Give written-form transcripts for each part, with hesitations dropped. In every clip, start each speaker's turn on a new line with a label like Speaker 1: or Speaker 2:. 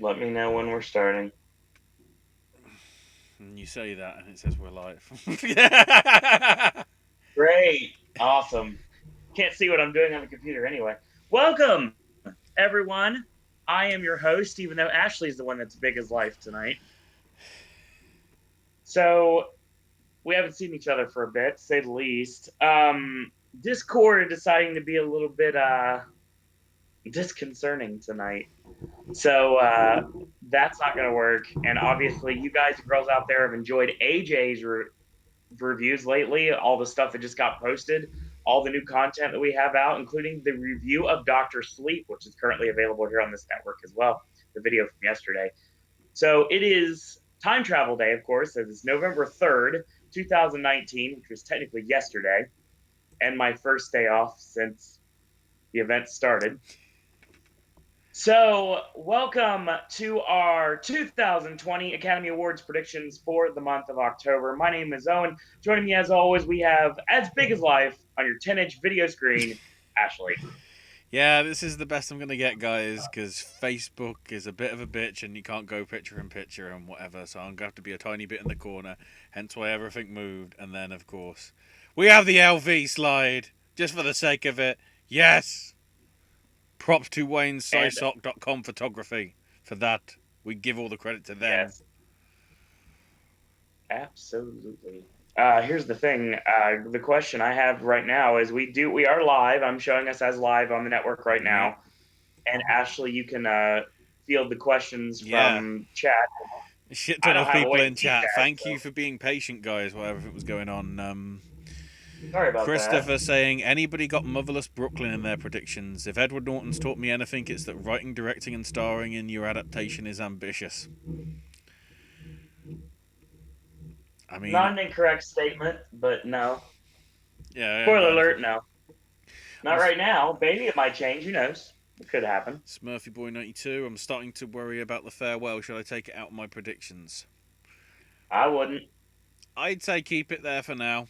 Speaker 1: Let me know when we're starting.
Speaker 2: And you say that, and it says we're live. Yeah.
Speaker 1: Great. Awesome. Can't see what I'm doing on the computer anyway. Welcome, everyone. I am your host, even though Ashley's the one that's big as life tonight. So we haven't seen each other for a bit, to say the least. Discord deciding to be a little bit disconcerting tonight. So that's not going to work. And obviously, you guys and girls out there have enjoyed AJ's reviews lately, all the stuff that just got posted, all the new content that we have out, including the review of Doctor Sleep, which is currently available here on this network as well, the video from yesterday. So it is time travel day, of course, as it's November 3rd, 2019, which was technically yesterday, and my first day off since the event started. So, welcome to our 2020 Academy Awards predictions for the month of October. My name is Owen. Joining me, as always, we have As Big as Life on your 10-inch video screen, Ashley.
Speaker 2: Yeah, this is the best I'm gonna get, guys, because Facebook is a bit of a bitch, and you can't go picture in picture and whatever. So I'm gonna have to be a tiny bit in the corner. Hence why everything moved. And then, of course, we have the LV slide just for the sake of it. Yes. Props to
Speaker 1: And
Speaker 2: WayneSisock.com photography for that. We give all the credit to them.
Speaker 1: yes, absolutely. Here's the thing. The question I have right now is we are live. I'm showing us as live on the network right
Speaker 2: Yeah.
Speaker 1: now. And Ashley, you can field the questions
Speaker 2: Yeah.
Speaker 1: from chat.
Speaker 2: A shit
Speaker 1: I
Speaker 2: ton
Speaker 1: don't
Speaker 2: of
Speaker 1: have a
Speaker 2: people
Speaker 1: way to
Speaker 2: in
Speaker 1: see
Speaker 2: chat.
Speaker 1: chat,
Speaker 2: Thank you
Speaker 1: so
Speaker 2: for being patient, guys, while everything was going on.
Speaker 1: sorry about that.
Speaker 2: Christopher saying, anybody got Motherless Brooklyn in their predictions? If Edward Norton's taught me anything, it's that writing, directing, and starring in your adaptation is ambitious. I mean,
Speaker 1: Not an incorrect statement, but no.
Speaker 2: yeah, I
Speaker 1: Spoiler
Speaker 2: got anything.
Speaker 1: alert, no. Not
Speaker 2: I'm
Speaker 1: right now. Maybe it might change. Who knows? It could happen.
Speaker 2: Smurfy Boy 92. I'm starting to worry about the farewell. Should I take it out of my predictions?
Speaker 1: I wouldn't.
Speaker 2: I'd say keep it there for now.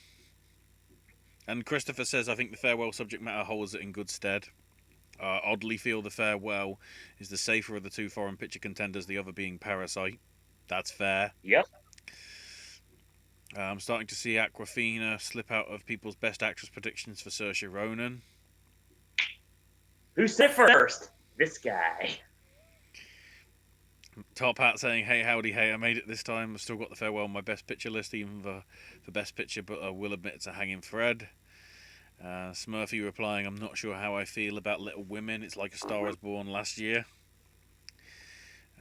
Speaker 2: And Christopher says, I think the farewell subject matter holds it in good stead. Oddly feel the farewell is the safer of the two foreign picture contenders, the other being Parasite. That's fair.
Speaker 1: Yep.
Speaker 2: I'm starting to see Aquafina slip out of people's best actress predictions for Saoirse Ronan.
Speaker 1: Who said first? This guy.
Speaker 2: Top Hat saying, hey, howdy, hey, I made it this time. I've still got the farewell on my best picture list, even for best picture, but I will admit it's a hanging thread. Smurfy replying, I'm not sure how I feel about Little Women. It's like A Star is Born last year.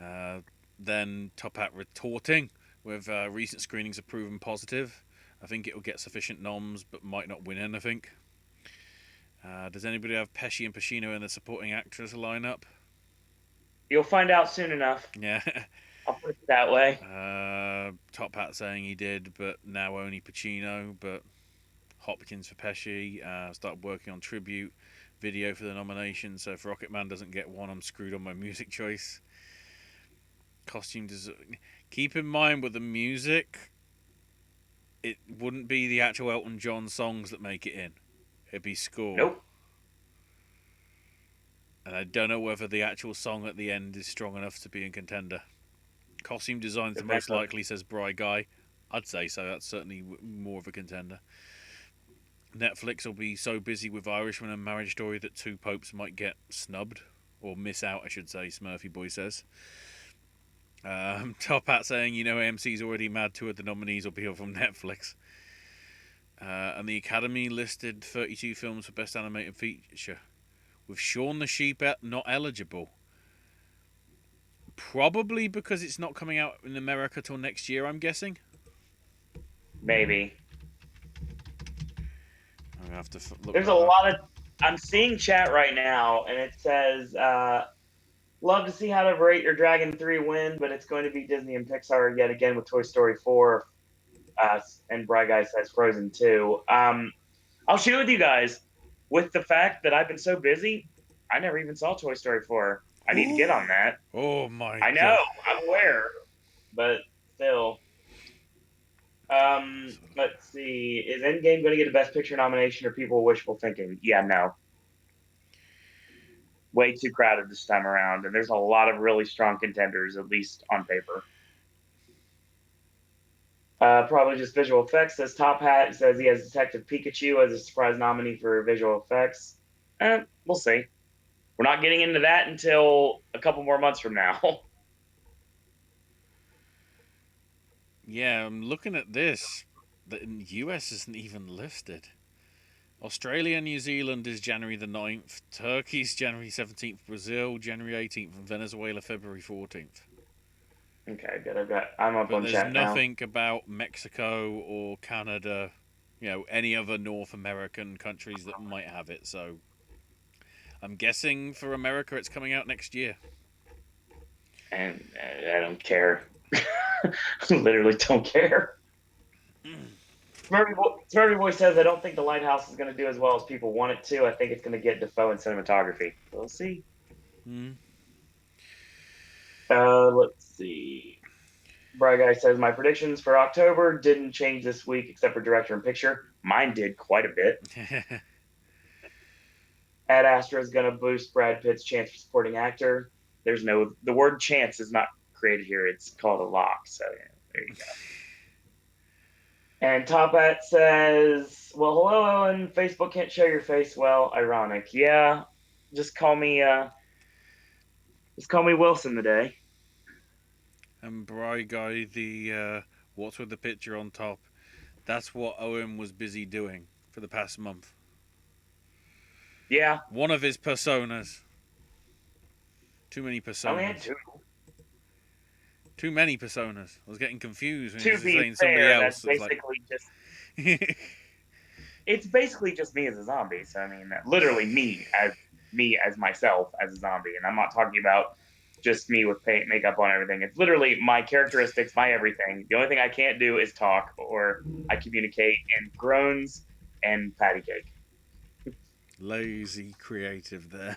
Speaker 2: Uh, then Top Hat retorting with recent screenings have proven positive. I think it will get sufficient noms, but might not win anything. Does anybody have Pesci and Pacino in the supporting actress lineup?
Speaker 1: You'll find out soon enough.
Speaker 2: Yeah.
Speaker 1: I'll put it that way.
Speaker 2: Top Hat saying he did, but now only Pacino. But Hopkins for Pesci. Started working on tribute video for the nomination. So if Rocket Man doesn't get one, I'm screwed on my music choice. Costume design. Keep in mind with the music, it wouldn't be the actual Elton John songs that make it in. It'd be score.
Speaker 1: Nope.
Speaker 2: And I don't know whether the actual song at the end is strong enough to be in contender. Costume design is the
Speaker 1: Depends
Speaker 2: most
Speaker 1: on.
Speaker 2: likely, says Bry Guy. I'd say so. That's certainly more of a contender. Netflix will be so busy with Irishman and Marriage Story that Two Popes might get snubbed. Or miss out, I should say, Smurfy Boy says. Top Hat saying, AMC's already mad. Two of the nominees will be from Netflix. And the Academy listed 32 films for Best Animated Feature, with Shaun the Sheep not eligible. Probably because it's not coming out in America till next year, I'm guessing.
Speaker 1: Maybe.
Speaker 2: I'm going to have to look
Speaker 1: There's a
Speaker 2: that up.
Speaker 1: lot of. I'm seeing chat right now, and it says, "Love to see how to rate your Dragon 3 win, but it's going to be Disney and Pixar yet again with Toy Story 4." And Bry Guy says Frozen 2. I'll share with you guys with the fact that I've been so busy, I never even saw Toy Story 4. I need to get on that.
Speaker 2: Oh my
Speaker 1: I know,
Speaker 2: god.
Speaker 1: I'm aware, but still. Let's see. Is Endgame going to get a Best Picture nomination or people wishful thinking? Yeah, no. way too crowded this time around, and there's a lot of really strong contenders, at least on paper. Probably just visual effects. Says Top Hat says he has Detective Pikachu as a surprise nominee for visual effects. We'll see. We're not getting into that until a couple more months from now.
Speaker 2: Yeah, I'm looking at this. The US isn't even listed. Australia and New Zealand is January the 9th. Turkey's January 17th. Brazil, January 18th. And Venezuela, February 14th.
Speaker 1: Okay, good. I'm up
Speaker 2: But
Speaker 1: on
Speaker 2: there's
Speaker 1: chat now.
Speaker 2: nothing about Mexico or Canada, any other North American countries that might have it. So I'm guessing for America it's coming out next year.
Speaker 1: And I don't care. Literally don't care. Smurfy Boy says, I don't think The Lighthouse is going to do as well as people want it to. I think it's going to get Defoe in cinematography. We'll see.
Speaker 2: Mm.
Speaker 1: Let's see. Bright Guy says, my predictions for October didn't change this week except for director and picture. Mine did quite a bit. Ad Astra is going to boost Brad Pitt's chance for supporting actor. The word chance is not created here. It's called a lock. So yeah, there you go. And Top Hat says, well, hello, Owen. Facebook can't show your face well. Ironic. Yeah, just call me, uh, just call me Wilson today.
Speaker 2: And Bry Guy, the what's with the picture on top? That's what Owen was busy doing for the past month.
Speaker 1: Yeah,
Speaker 2: One of his personas. Too many
Speaker 1: I only had
Speaker 2: personas.
Speaker 1: two.
Speaker 2: Too many personas. I was getting confused when he
Speaker 1: To
Speaker 2: was
Speaker 1: be
Speaker 2: saying somebody
Speaker 1: fair, that's
Speaker 2: else. It was like,
Speaker 1: basically just it's basically just me as a zombie. So I mean, literally me as myself as a zombie, and I'm not talking about just me with paint makeup on everything. It's literally my characteristics, my everything. The only thing I can't do is talk, or I communicate in groans and patty cake.
Speaker 2: lazy creative there.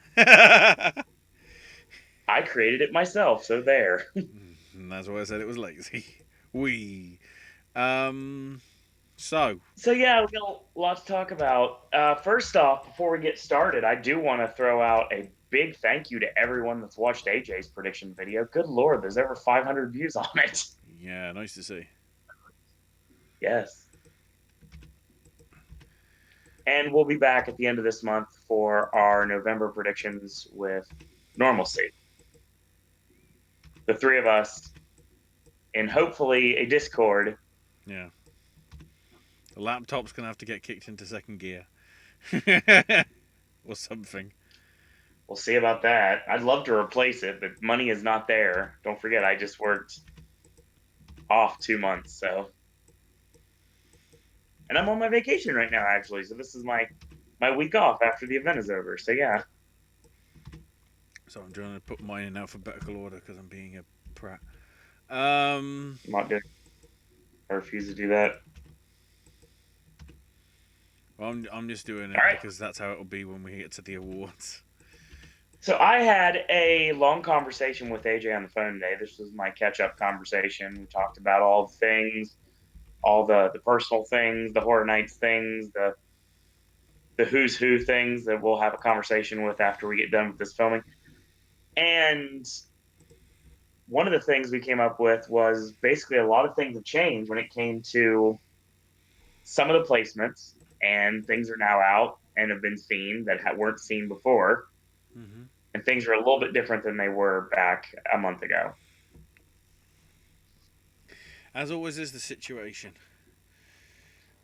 Speaker 1: I created it myself, so there.
Speaker 2: And that's why I said it was lazy. We. Um. So.
Speaker 1: So yeah, we got a lot to talk about. First off, before we get started, I do want to throw out a big thank you to everyone that's watched AJ's prediction video. Good lord, there's over 500 views on it.
Speaker 2: Yeah, nice to see.
Speaker 1: Yes. And we'll be back at the end of this month for our November predictions with normalcy. The three of us in hopefully a Discord.
Speaker 2: Yeah. The laptop's gonna have to get kicked into second gear. Or something.
Speaker 1: We'll see about that. I'd love to replace it, but money is not there. Don't forget, I just worked off 2 months, so and I'm on my vacation right now, actually. So this is my week off after the event is over. So yeah,
Speaker 2: So I'm trying to put mine in alphabetical order because I'm being a prat. Um.
Speaker 1: I'm not doing. I refuse to do that.
Speaker 2: Well, I'm just doing
Speaker 1: All
Speaker 2: it
Speaker 1: right.
Speaker 2: because that's how it'll be when we get to the awards.
Speaker 1: So I had a long conversation with AJ on the phone today. This was my catch-up conversation. We talked about all the things, all the personal things, the Horror Nights things, the who's who things that we'll have a conversation with after we get done with this filming. And one of the things we came up with was basically a lot of things have changed when it came to some of the placements, and things are now out and have been seen that weren't seen before,
Speaker 2: Mm-hmm.
Speaker 1: and things are a little bit different than they were back a month ago.
Speaker 2: As always is the situation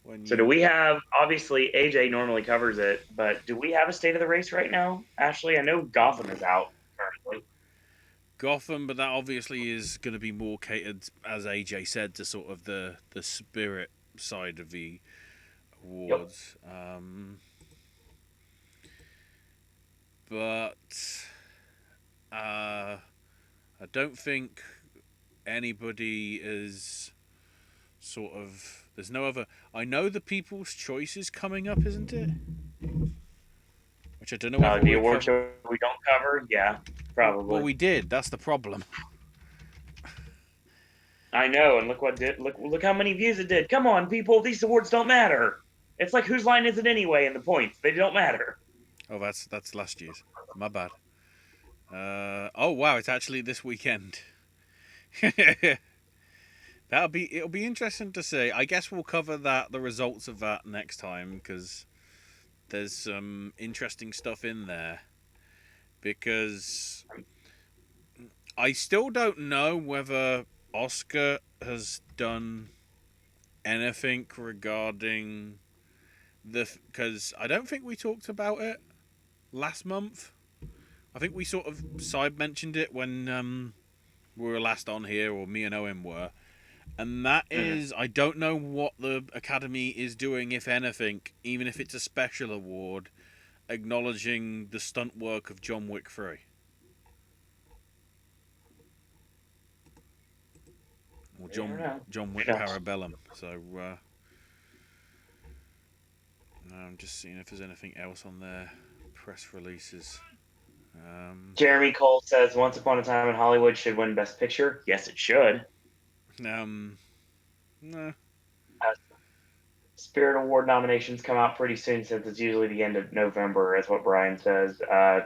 Speaker 2: when
Speaker 1: So, do
Speaker 2: you
Speaker 1: we have obviously AJ normally covers it, but do we have a state of the race right now, Ashley? I know Gotham is out currently.
Speaker 2: Gotham, but that obviously is going to be more catered, as AJ said, to sort of the spirit side of the
Speaker 1: Yep.
Speaker 2: awards. But I don't think anybody is sort of. There's no other. I know the People's Choice is coming up, isn't it? Which I don't know whether
Speaker 1: The
Speaker 2: we're
Speaker 1: award
Speaker 2: cover.
Speaker 1: show we don't cover, yeah,
Speaker 2: Well,
Speaker 1: probably.
Speaker 2: we did. That's the problem.
Speaker 1: I know, and look what did look how many views it did. Come on, people, these awards don't matter. It's like whose line is it anyway in the points? They don't matter.
Speaker 2: Oh, that's last year's. My bad. Oh wow, it's actually this weekend. It'll be interesting to see. I guess we'll cover the results of that next time because there's some interesting stuff in there. Because I still don't know whether Oscar has done anything regarding because I don't think we talked about it last month. I think we sort of side mentioned it when we were last on here, or me and Owen were. And that
Speaker 1: Mm.
Speaker 2: is, I don't know what the Academy is doing, if anything, even if it's a special award, acknowledging the stunt work of John Wick 3. Or
Speaker 1: You never know.
Speaker 2: John
Speaker 1: Who
Speaker 2: Wick
Speaker 1: knows?
Speaker 2: Parabellum. So, I'm just seeing if there's anything else on their press releases. Um,
Speaker 1: Jeremy Cole says Once Upon a Time in Hollywood should win Best Picture. Yes, it should.
Speaker 2: um, no.
Speaker 1: Uh, Spirit Award nominations come out pretty soon since it's usually the end of November, is what Brian says.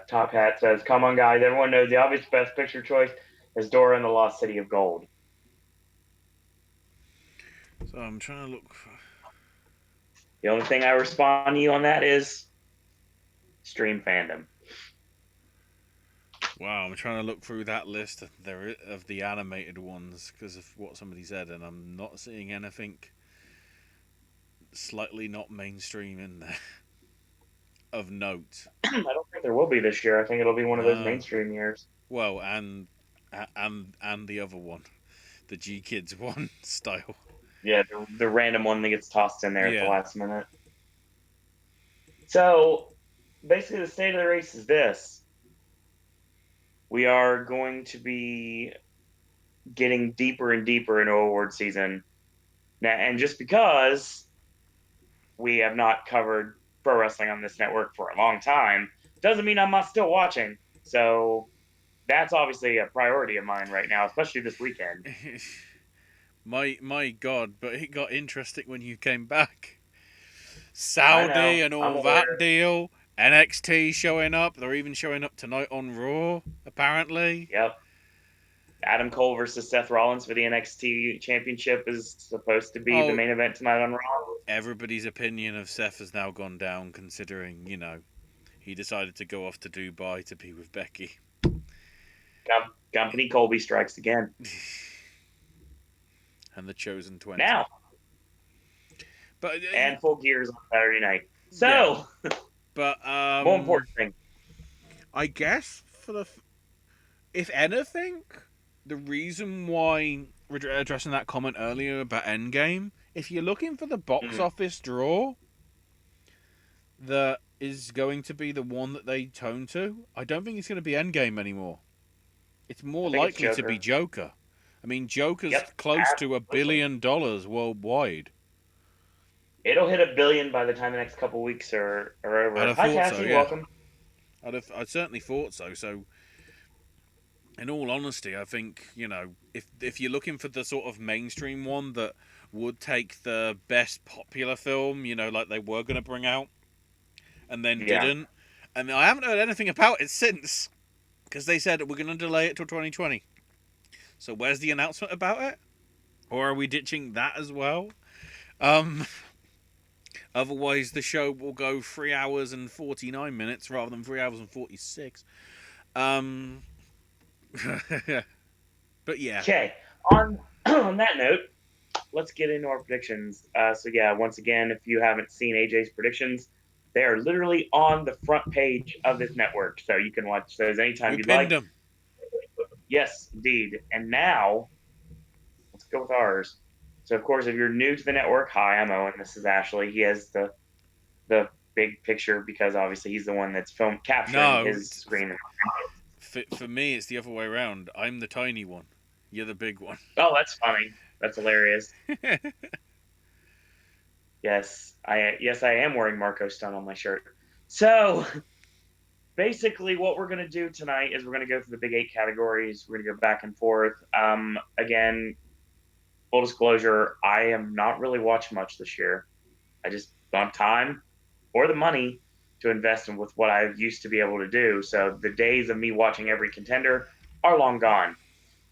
Speaker 1: Top Hat says, "Come on, guys. Everyone knows the obvious Best Picture choice is Dora and the Lost City of Gold."
Speaker 2: So I'm trying to look.
Speaker 1: The only thing I respond to you on that is stream fandom.
Speaker 2: Wow, I'm trying to look through that list of the animated ones because of what somebody said, and I'm not seeing anything slightly not mainstream in there of note.
Speaker 1: I don't think there will be this year. I think it'll be one of those
Speaker 2: No.
Speaker 1: mainstream years.
Speaker 2: Well, and the other one, the G Kids one style.
Speaker 1: Yeah, the random one that gets tossed in there at the
Speaker 2: Yeah.
Speaker 1: last minute. So basically, the state of the race is this: we are going to be getting deeper and deeper into award season now, and just because we have not covered pro wrestling on this network for a long time doesn't mean I'm not still watching. So that's obviously a priority of mine right now, especially this weekend.
Speaker 2: My God, but it got interesting when you came back.
Speaker 1: I
Speaker 2: Saudi
Speaker 1: know,
Speaker 2: and
Speaker 1: I'm
Speaker 2: all that
Speaker 1: aware.
Speaker 2: deal. NXT showing up. They're even showing up tonight on Raw, apparently.
Speaker 1: Yep. Adam Cole versus Seth Rollins for the NXT Championship is supposed to be the
Speaker 2: Oh,
Speaker 1: main event tonight on Raw.
Speaker 2: everybody's opinion of Seth has now gone down, considering, he decided to go off to Dubai to be with Becky.
Speaker 1: Company Colby strikes again.
Speaker 2: And the Chosen 20.
Speaker 1: Now,
Speaker 2: But,
Speaker 1: and Full Gears on Saturday night.
Speaker 2: yeah.
Speaker 1: So,
Speaker 2: But,
Speaker 1: more important thing.
Speaker 2: I guess, if anything, the reason why we're addressing that comment earlier about Endgame, if you're looking for the box
Speaker 1: Mm,
Speaker 2: office draw that is going to be the one that they tone to, I don't think it's going to be Endgame anymore. It's
Speaker 1: I
Speaker 2: more
Speaker 1: think it's
Speaker 2: likely to be
Speaker 1: Joker.
Speaker 2: Joker. I mean, Joker's
Speaker 1: Yep,
Speaker 2: close to
Speaker 1: absolutely.
Speaker 2: $1 billion worldwide.
Speaker 1: It'll hit $1 billion by the time the next couple weeks are
Speaker 2: I'd
Speaker 1: over.
Speaker 2: have
Speaker 1: Hi,
Speaker 2: thought so,
Speaker 1: Cassie.
Speaker 2: yeah.
Speaker 1: Welcome.
Speaker 2: I'd certainly thought so. So, in all honesty, I think if you're looking for the sort of mainstream one that would take the best popular film, like they were going to bring out and then
Speaker 1: Yeah,
Speaker 2: didn't, and I haven't heard anything about it since because they said we're going to delay it till 2020. So where's the announcement about it? Or are we ditching that as well? Um, Otherwise, the show will go 3 hours and 49 minutes rather than 3 hours and 46. Um, but yeah,
Speaker 1: okay. On on that note, let's get into our predictions. So yeah, once again, if you haven't seen AJ's predictions, they are literally on the front page of this network, so you can watch those anytime
Speaker 2: we
Speaker 1: you'd
Speaker 2: pinned
Speaker 1: like.
Speaker 2: them.
Speaker 1: Yes, indeed. And now let's go with ours. So of course, if you're new to the network, hi, I'm Owen. This is Ashley. He has the big picture because obviously he's the one that's film capturing
Speaker 2: No,
Speaker 1: his screen.
Speaker 2: for me, it's the other way around. I'm the tiny one. You're the big one.
Speaker 1: Oh, that's funny. That's hilarious. Yes, I am wearing Marco Stone on my shirt. So basically, what we're gonna do tonight is we're gonna go through the big eight categories. We're gonna go back and forth. Again, full disclosure, I am not really watching much this year. I just don't have time or the money. to invest in with what I used to be able to do. So the days of me watching every contender are long gone.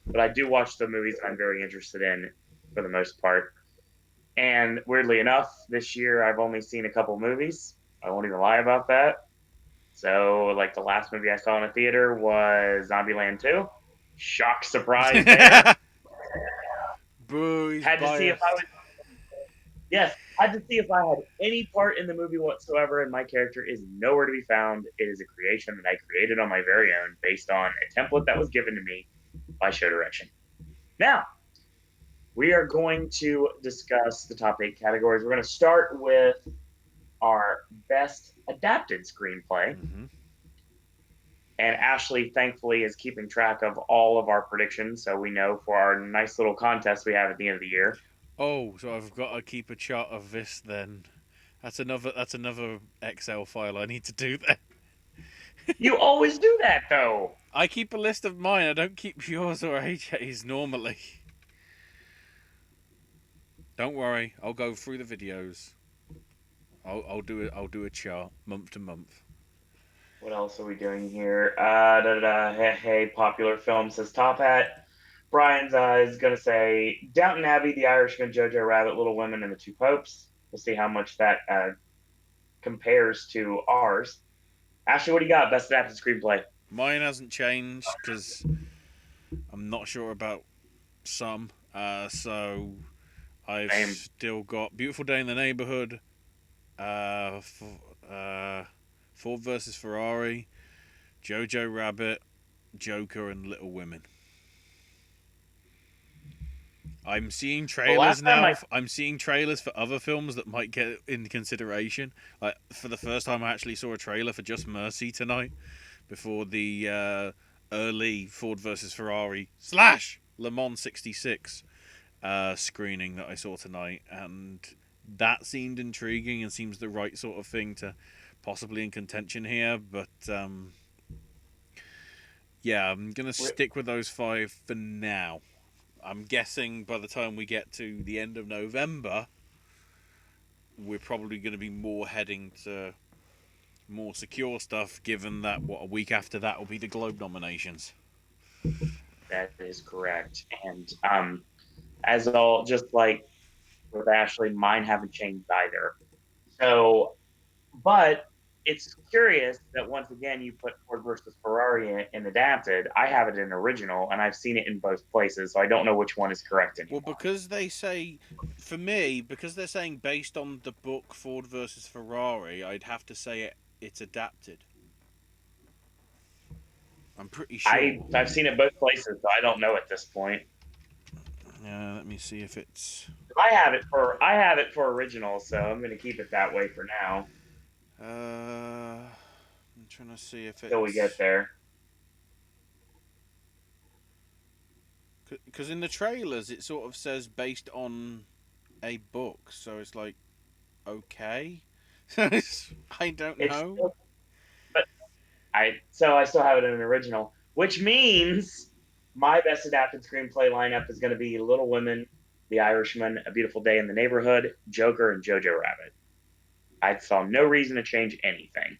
Speaker 1: But I do watch the movies I'm very interested in for the most part. And weirdly enough, this year I've only seen a couple movies. I won't even lie about that. So, like the last movie I saw in a theater was Zombieland 2. Shock surprise there.
Speaker 2: Boo, he's
Speaker 1: Had to see if I
Speaker 2: biased.
Speaker 1: was yes, had to see if I had any part in the movie whatsoever, and my character is nowhere to be found. It is a creation that I created on my very own based on a template that was given to me by show direction. Now, we are going to discuss the top 8 categories. We're going to start with our best adapted screenplay.
Speaker 2: Mm-hmm.
Speaker 1: And Ashley, thankfully, is keeping track of all of our predictions. So we know for our nice little contest we have at the end of the year.
Speaker 2: Oh, so I've got to keep a chart of this then. That's another Excel file I need to do then.
Speaker 1: You always do that, though.
Speaker 2: I keep a list of mine. I don't keep yours or AJ's normally. Don't worry, I'll go through the videos. I'll do it. I'll do a chart month to month.
Speaker 1: What else are we doing here? Hey, hey, popular film says Top Hat. Brian's is going to say Downton Abbey, The Irishman, Jojo Rabbit, Little Women, and the Two Popes. We'll see how much that compares to ours. Ashley, what do you got? Best adapted screenplay.
Speaker 2: Mine hasn't changed because I'm not sure about some. So I've
Speaker 1: Same.
Speaker 2: still got Beautiful Day in the Neighborhood, uh, uh, Ford versus Ferrari, Jojo Rabbit, Joker, and Little Women. I'm seeing
Speaker 1: The
Speaker 2: trailers
Speaker 1: last time
Speaker 2: now.
Speaker 1: I
Speaker 2: I'm seeing trailers for other films that might get into consideration. Like for the first time, I actually saw a trailer for Just Mercy tonight before the early Ford versus Ferrari slash Le Mans '66 screening that I saw tonight, and that seemed intriguing and seems the right sort of thing to possibly in contention here. But yeah, I'm gonna stick with those five for now. I'm guessing by the time we get to the end of November, we're probably going to be more heading to more secure stuff, given that what a week after that will be the Globe nominations.
Speaker 1: that is correct. And as all just like with Ashley, mine haven't changed either. So, but it's curious that once again you put Ford versus Ferrari in adapted. I have it in original, and I've seen it in both places, so I don't know which one is correct
Speaker 2: Well,
Speaker 1: anymore.
Speaker 2: because they say, for me, because they're saying based on the book Ford versus Ferrari, I'd have to say it's adapted. I'm pretty sure.
Speaker 1: I've seen it both places, so I don't know at this point.
Speaker 2: Let me see if it's.
Speaker 1: I have it for original, so I'm going to keep it that way for now
Speaker 2: I'm trying to see if
Speaker 1: till we get
Speaker 2: it's.
Speaker 1: there.
Speaker 2: Because in the trailers, it sort of says based on a book, so it's like, okay. I don't
Speaker 1: It's
Speaker 2: know.
Speaker 1: but I still have it in an original, which means my best adapted screenplay lineup is going to be Little Women, The Irishman, A Beautiful Day in the Neighborhood, Joker, and Jojo Rabbit. I saw no reason to change anything.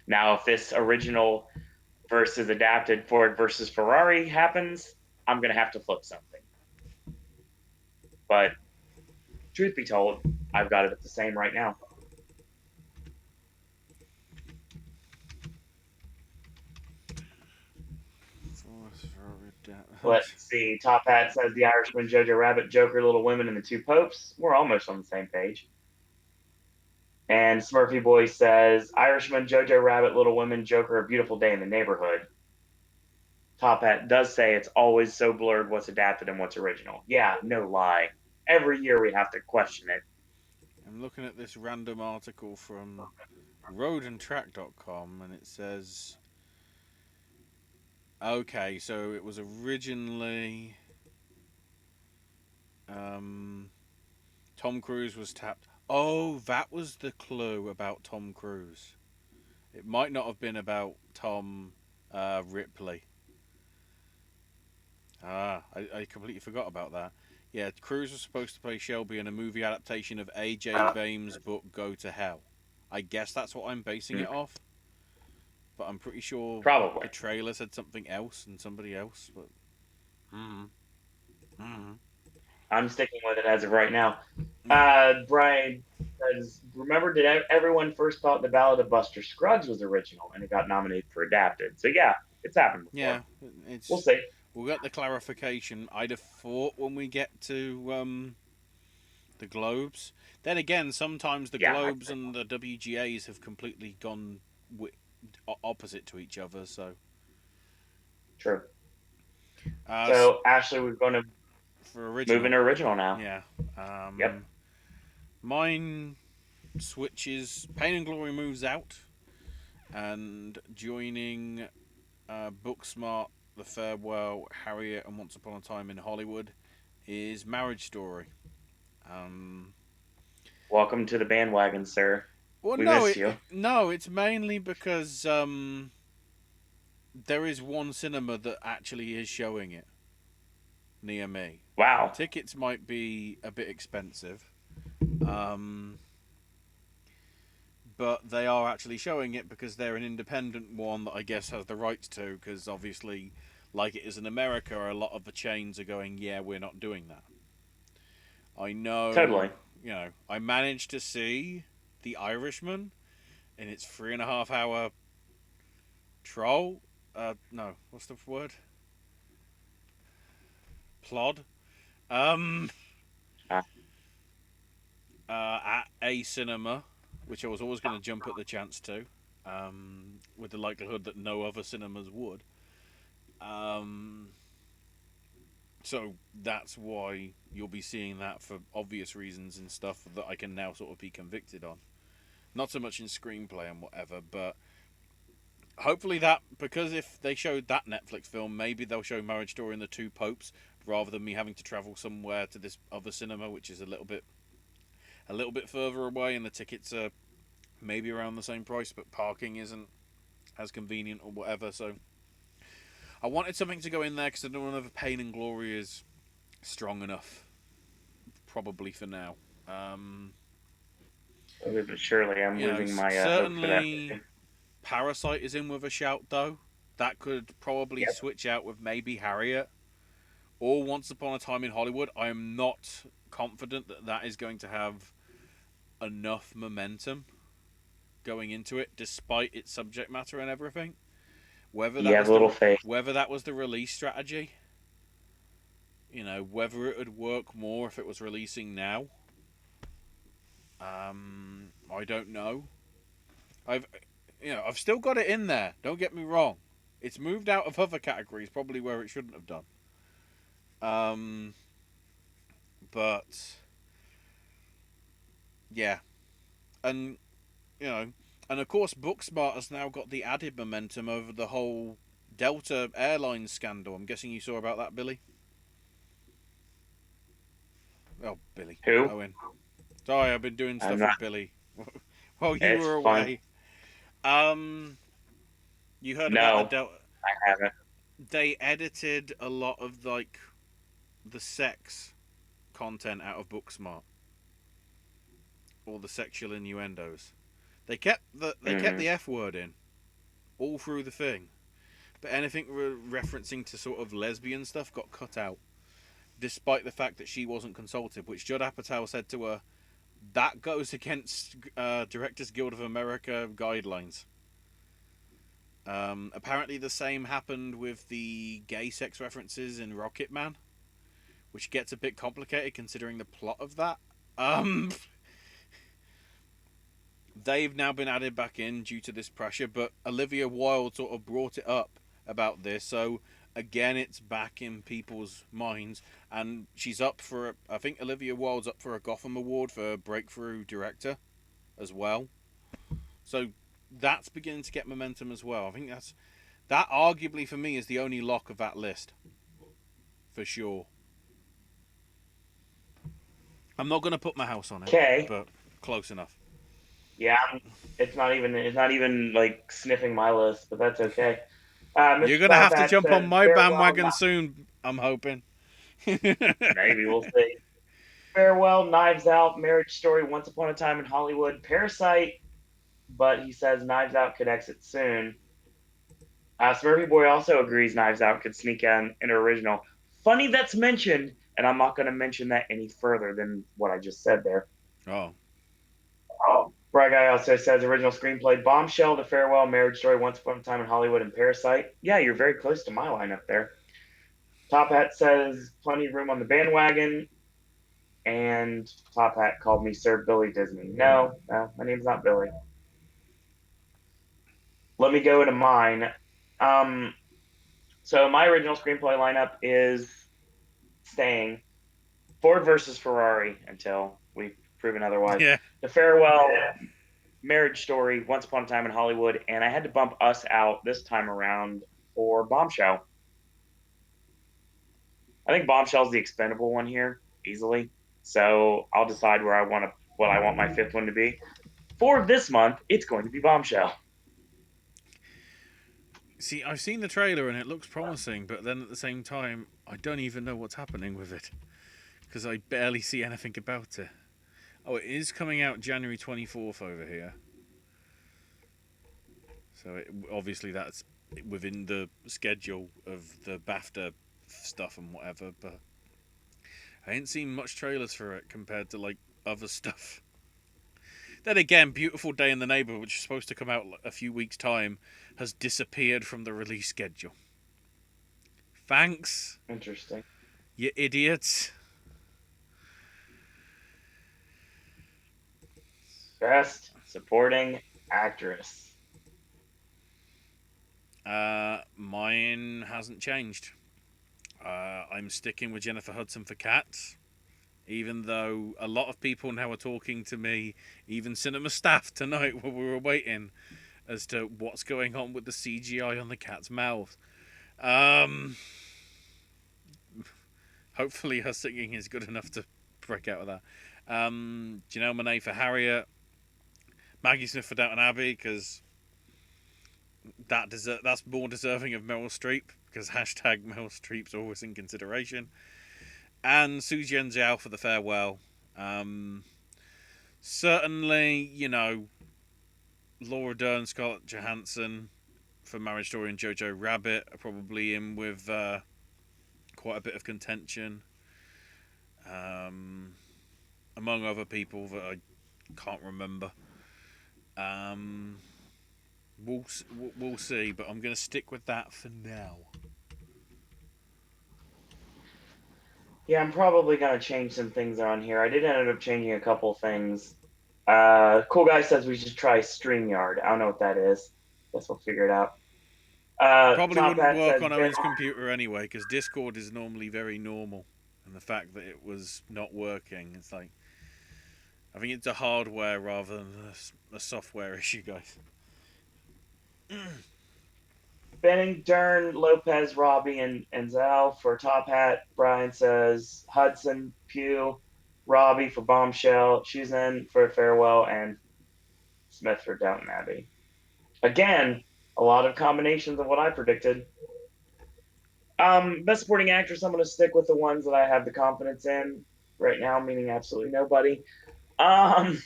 Speaker 1: Now, if this original versus adapted Ford versus Ferrari happens, I'm going to have to flip something. But truth be told, I've got it at the same right now. Let's see. Top Hat says The Irishman, Jojo Rabbit, Joker, Little Women, and the Two Popes. We're almost on the same page. And Smurfy Boy says Irishman, Jojo Rabbit, Little Women, Joker, A Beautiful Day in the Neighborhood. Top Hat does say it's always so blurred what's adapted and what's original. Yeah, no lie. Every year we have to question it.
Speaker 2: I'm looking at this random article from roadandtrack.com, and it says, okay, so it was originally um, Tom Cruise was tapped. Oh, that was the clue about Tom Cruise. It might not have been about Tom Ripley. I completely forgot about that. Yeah, Cruz was supposed to play Shelby in a movie adaptation of A.J. Vame's book Go to Hell. I guess that's what I'm basing
Speaker 1: Mm,
Speaker 2: it off, but I'm pretty sure
Speaker 1: probably.
Speaker 2: the trailer said something else and somebody else. But mm, mm,
Speaker 1: I'm sticking with it as of right now.
Speaker 2: yeah,
Speaker 1: Brian says, remember, did everyone first thought the Ballad of Buster Scruggs was original and it got nominated for adapted? So yeah, it's happened before.
Speaker 2: yeah,
Speaker 1: We'll
Speaker 2: it's
Speaker 1: see.
Speaker 2: we'll get the clarification. I'd have thought when we get to the Globes. Then again, sometimes the
Speaker 1: Yeah,
Speaker 2: Globes and the WGAs have completely gone opposite to each other. So,
Speaker 1: true.
Speaker 2: uh,
Speaker 1: So Ashley, we're going to
Speaker 2: for
Speaker 1: move
Speaker 2: original,
Speaker 1: into original now.
Speaker 2: yeah,
Speaker 1: Yep.
Speaker 2: mine switches. Pain and Glory moves out, and joining Booksmart, The Farewell, Harriet, and Once Upon a Time in Hollywood is Marriage Story. Um,
Speaker 1: Welcome to the bandwagon, sir.
Speaker 2: well,
Speaker 1: We
Speaker 2: no,
Speaker 1: missed you.
Speaker 2: no, it's mainly because there is one cinema that actually is showing it near me.
Speaker 1: Wow.
Speaker 2: Tickets might be a bit expensive, um, but they are actually showing it because they're an independent one that I guess has the rights to. Because obviously, like it is in America, a lot of the chains are going, yeah, we're not doing that. I know,
Speaker 1: Totally.
Speaker 2: I managed to see The Irishman in its 3.5 hour troll. No, what's the word? Plod. Um,
Speaker 1: Uh,
Speaker 2: at a cinema, which I was always going to jump at the chance to, with the likelihood that no other cinemas would. Um, so that's why you'll be seeing that for obvious reasons and stuff that I can now sort of be convicted on. Not so much in screenplay and whatever, but hopefully that, because if they showed that Netflix film, maybe they'll show Marriage Story and the Two Popes rather than me having to travel somewhere to this other cinema, which is a little bit further away, and the tickets are maybe around the same price, but parking isn't as convenient or whatever. So I wanted something to go in there because I don't know if Pain and Glory is strong enough, probably for now. Um,
Speaker 1: slowly but surely, I'm losing my hope for that
Speaker 2: Certainly
Speaker 1: movie.
Speaker 2: Parasite is in with a shout though. That could probably
Speaker 1: Yep.
Speaker 2: switch out with maybe Harriet or Once Upon a Time in Hollywood. I am not confident that that is going to have enough momentum going into it, despite its subject matter and everything. Whether
Speaker 1: You
Speaker 2: that
Speaker 1: have
Speaker 2: was
Speaker 1: a little
Speaker 2: the
Speaker 1: faith.
Speaker 2: whether that was the release strategy, whether it would work more if it was releasing now. I don't know. I've I've still got it in there. Don't get me wrong. It's moved out of other categories, probably where it shouldn't have done. Um, but yeah, and you know, and of course, Booksmart has now got the added momentum over the whole Delta Airlines scandal. I'm guessing you saw about that, Billy. Oh, Billy,
Speaker 1: Who?
Speaker 2: Owen. Sorry, I've been doing
Speaker 1: I'm
Speaker 2: stuff
Speaker 1: not.
Speaker 2: with Billy while you
Speaker 1: It's
Speaker 2: were
Speaker 1: fun.
Speaker 2: away. Um, you heard about the
Speaker 1: No,
Speaker 2: Delta?
Speaker 1: I haven't.
Speaker 2: They edited a lot of like the sex content out of Booksmart, all the sexual innuendos. They kept the
Speaker 1: Mm,
Speaker 2: F word in all through the thing, but anything referencing to sort of lesbian stuff got cut out, despite the fact that she wasn't consulted. Which Judd Apatow said to her, that goes against Directors Guild of America guidelines. Apparently, the same happened with the gay sex references in Rocket Man, which gets a bit complicated considering the plot of that. Um, they've now been added back in due to this pressure, but Olivia Wilde sort of brought it up about this, so again, it's back in people's minds, and she's up for. I think Olivia Wilde's up for a Gotham Award for Breakthrough Director as well. So that's beginning to get momentum as well. I think that arguably for me is the only lock of that list for sure. I'm not going to put my house on it,
Speaker 1: okay.
Speaker 2: but close enough.
Speaker 1: Yeah, it's not even like sniffing my list, but that's okay.
Speaker 2: You're
Speaker 1: Mr.
Speaker 2: going to
Speaker 1: Fat
Speaker 2: have to
Speaker 1: Pat
Speaker 2: jump on
Speaker 1: says
Speaker 2: my
Speaker 1: farewell.
Speaker 2: bandwagon soon, I'm hoping.
Speaker 1: Maybe we'll see. Farewell, Knives Out, Marriage Story, Once Upon a Time in Hollywood, Parasite, but he says Knives Out could exit soon. Smurfy Boy also agrees Knives Out could sneak in an original. Funny that's mentioned, and I'm not going to mention that any further than what I just said there.
Speaker 2: Oh,
Speaker 1: Oh. Bright Guy also says original screenplay Bombshell, The Farewell, Marriage Story, Once Upon a Time in Hollywood, and Parasite. Yeah, you're very close to my lineup there. Top Hat says plenty of room on the bandwagon, and Top Hat called me Sir Billy Disney. No, no, my name's not Billy. Let me go into mine. Um, so my original screenplay lineup is staying Ford versus Ferrari until we've proven otherwise.
Speaker 2: yeah.
Speaker 1: The Farewell, Marriage Story, Once Upon a Time in Hollywood, and I had to bump Us out this time around for Bombshell. I think Bombshell's the expendable one here easily. So I'll decide where I want to what I want my fifth one to be. For this month, it's going to be Bombshell.
Speaker 2: See, I've seen the trailer and it looks promising, but then at the same time, I don't even know what's happening with it because I barely see anything about it. Oh, it is coming out January 24th over here. So obviously that's within the schedule of the BAFTA stuff and whatever, but I ain't seen much trailers for it compared to like other stuff. Then again, Beautiful Day in the Neighborhood, which is supposed to come out a few weeks' time, has disappeared from the release schedule. Thanks,
Speaker 1: Interesting.
Speaker 2: you idiots.
Speaker 1: Best Supporting Actress.
Speaker 2: Mine hasn't changed. I'm sticking with Jennifer Hudson for Cats, even though a lot of people now are talking to me, even cinema staff tonight while we were waiting, as to what's going on with the CGI on the cat's mouth. Um, Hopefully, her singing is good enough to break out of that. Janelle Monáe for Harriet, Maggie Smith for Downton Abbey, because that's more deserving of Meryl Streep, because hashtag Meryl Streep's always in consideration. And Su Zhao for The Farewell. Um, Certainly, Laura Dern, Scarlett Johansson for Marriage Story and Jojo Rabbit are probably in with quite a bit of contention. Um, Among other people that I can't remember. Um, we'll see, but I'm going to stick with that for now.
Speaker 1: Yeah, I'm probably gonna change some things on here. I did end up changing a couple things. Cool guy says we should try StreamYard. I don't know what that is. Guess we'll figure it out.
Speaker 2: Probably
Speaker 1: Top
Speaker 2: wouldn't
Speaker 1: Hat
Speaker 2: work
Speaker 1: says
Speaker 2: on
Speaker 1: Ben.
Speaker 2: Owen's computer anyway, because Discord is normally very normal, and the fact that it was not working, it's like I think it's a hardware rather than a software issue, guys.
Speaker 1: Benning, Dern, Lopez, Robbie, and Zal for Top Hat. Brian says Hudson, Pugh, Robbie for Bombshell, Shuzen for Farewell, and Smith for Downton Abbey. Again, a lot of combinations of what I predicted. Best supporting actress, I'm going to stick with the ones that I have the confidence in right now, meaning absolutely nobody. Um,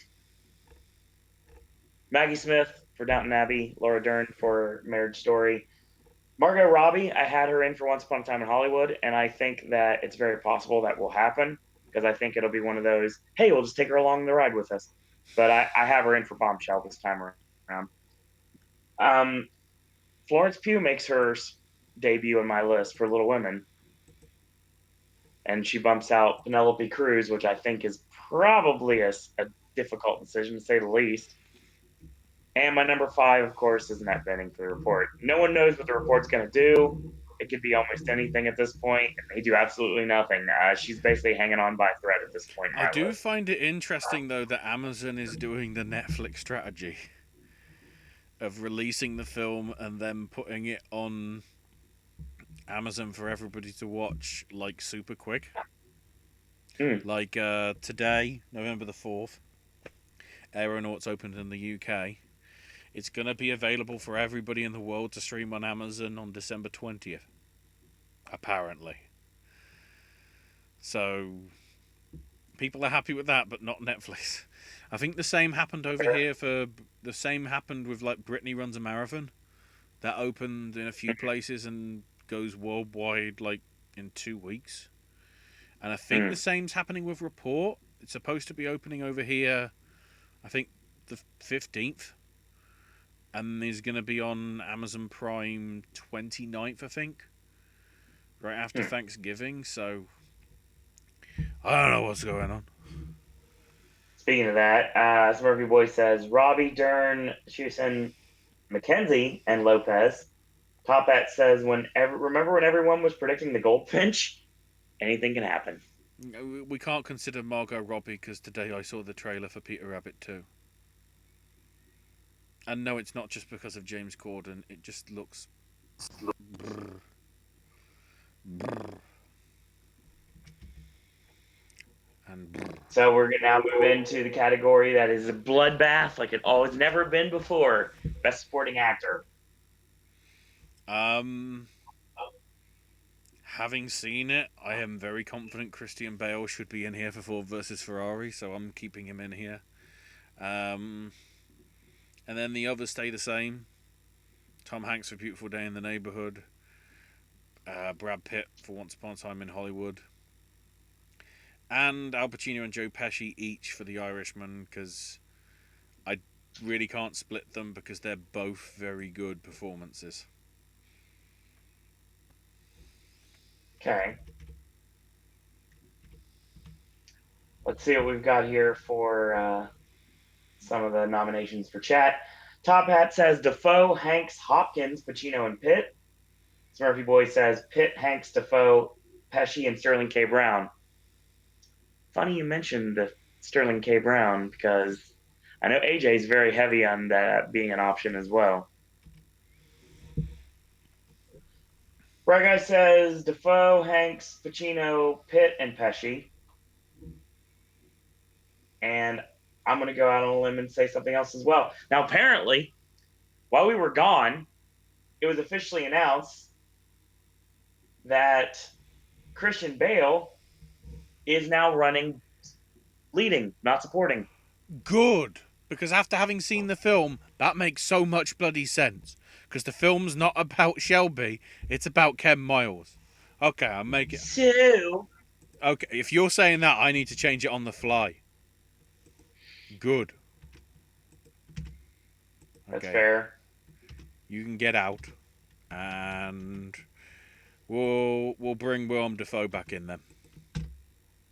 Speaker 1: Maggie Smith for Downton Abbey, Laura Dern for Marriage Story, Margot Robbie. I had her in for Once Upon a Time in Hollywood, and I think that it's very possible that will happen because I think it'll be one of those. Hey, we'll just take her along the ride with us. But I have her in for Bombshell this time around. Um, Florence Pugh makes her debut in my list for Little Women, and she bumps out Penelope Cruz, which I think is probably a difficult decision to say the least. And my number five, of course, is Annette Bening for the report. No one knows what the report's going to do. It could be almost anything at this point, and they do absolutely nothing. She's basically hanging on by a thread at this point
Speaker 2: I
Speaker 1: in my
Speaker 2: do
Speaker 1: list.
Speaker 2: find it interesting though that Amazon is doing the Netflix strategy of releasing the film and then putting it on Amazon for everybody to watch like super quick.
Speaker 1: Mm.
Speaker 2: Like today, November the 4th, Aeronauts opened in the UK. It's going to be available for everybody in the world to stream on Amazon on December 20th, apparently. So people are happy with that, but not Netflix. I think the same happened over here for the same happened with like Brittany Runs a Marathon. That opened in a few places and goes worldwide like in 2 weeks. And I think the
Speaker 1: Mm.
Speaker 2: same's happening with Report. It's supposed to be opening over here, I think the 15th. And is going to be on Amazon Prime 29th, I think, right after
Speaker 1: Mm.
Speaker 2: Thanksgiving. So I don't know what's going on.
Speaker 1: Speaking of that, Smurfy Boy says Robbie, Dern, Shusen, McKenzie, and Lopez. Top Hat says remember when everyone was predicting the Goldfinch? Anything can happen.
Speaker 2: We can't consider Margot Robbie because today I saw the trailer for Peter Rabbit 2. And no, it's not just because of James Corden. It just looks. Brr, brr, and brr.
Speaker 1: So we're gonna now move into the category that is a bloodbath, like it always never been before. Best Supporting Actor.
Speaker 2: Um, Having seen it, I am very confident Christian Bale should be in here for Ford versus Ferrari, so I'm keeping him in here. Um, and then the others stay the same. Tom Hanks for Beautiful Day in the Neighborhood. Brad Pitt for Once Upon a Time in Hollywood. And Al Pacino and Joe Pesci each for The Irishman, because I really can't split them because they're both very good performances.
Speaker 1: Okay. Let's see what we've got here for some of the nominations for chat. Top Hat says Defoe, Hanks, Hopkins, Pacino, and Pitt. Smurfy Boy says Pitt, Hanks, Defoe, Pesci, and Sterling K. Brown. Funny you mentioned the Sterling K. Brown because I know AJ is very heavy on that being an option as well. Bright Guy says Defoe, Hanks, Pacino, Pitt, and Pesci. And I'm going to go out on a limb and say something else as well. Now, apparently, while we were gone, it was officially announced that Christian Bale is now running leading, not supporting.
Speaker 2: Good! Because after having seen the film, that makes so much bloody sense. Because the film's not about Shelby, it's about Ken Miles. Okay, I'll make it.
Speaker 1: So
Speaker 2: Okay, if you're saying that, I need to change it on the fly. Good.
Speaker 1: that's
Speaker 2: Okay,
Speaker 1: fair.
Speaker 2: you can get out, and we'll bring Willem Dafoe back in then.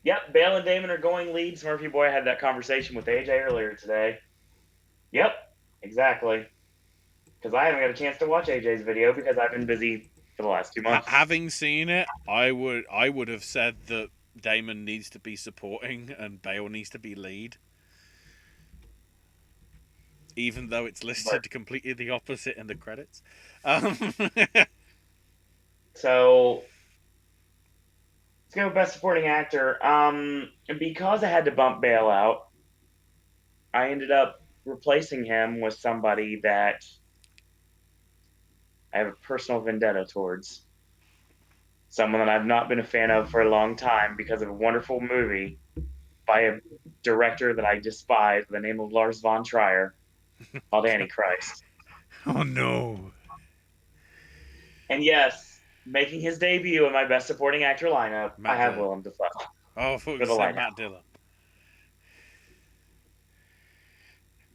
Speaker 1: Yep, Bale and Damon are going lead. Murphy Boy had that conversation with AJ earlier today. Yep, exactly. Because I haven't got a chance to watch AJ's video because I've been busy for the last 2 months.
Speaker 2: Having seen it, I would have said that Damon needs to be supporting and Bale needs to be lead, even though it's
Speaker 1: But
Speaker 2: listed completely the opposite in the credits. Um,
Speaker 1: so let's go best supporting actor. Because I had to bump Bale out, I ended up replacing him with somebody that I have a personal vendetta towards. Someone that I've not been a fan of for a long time because of a wonderful movie by a director that I despise, by the name of Lars von Trier, called Antichrist.
Speaker 2: oh no!
Speaker 1: And yes, making his debut in my best supporting actor lineup, I
Speaker 2: Matt
Speaker 1: have
Speaker 2: Dillon.
Speaker 1: Willem Dafoe
Speaker 2: Oh, I thought
Speaker 1: for
Speaker 2: you
Speaker 1: the
Speaker 2: said
Speaker 1: lineup.
Speaker 2: Matt Dillon.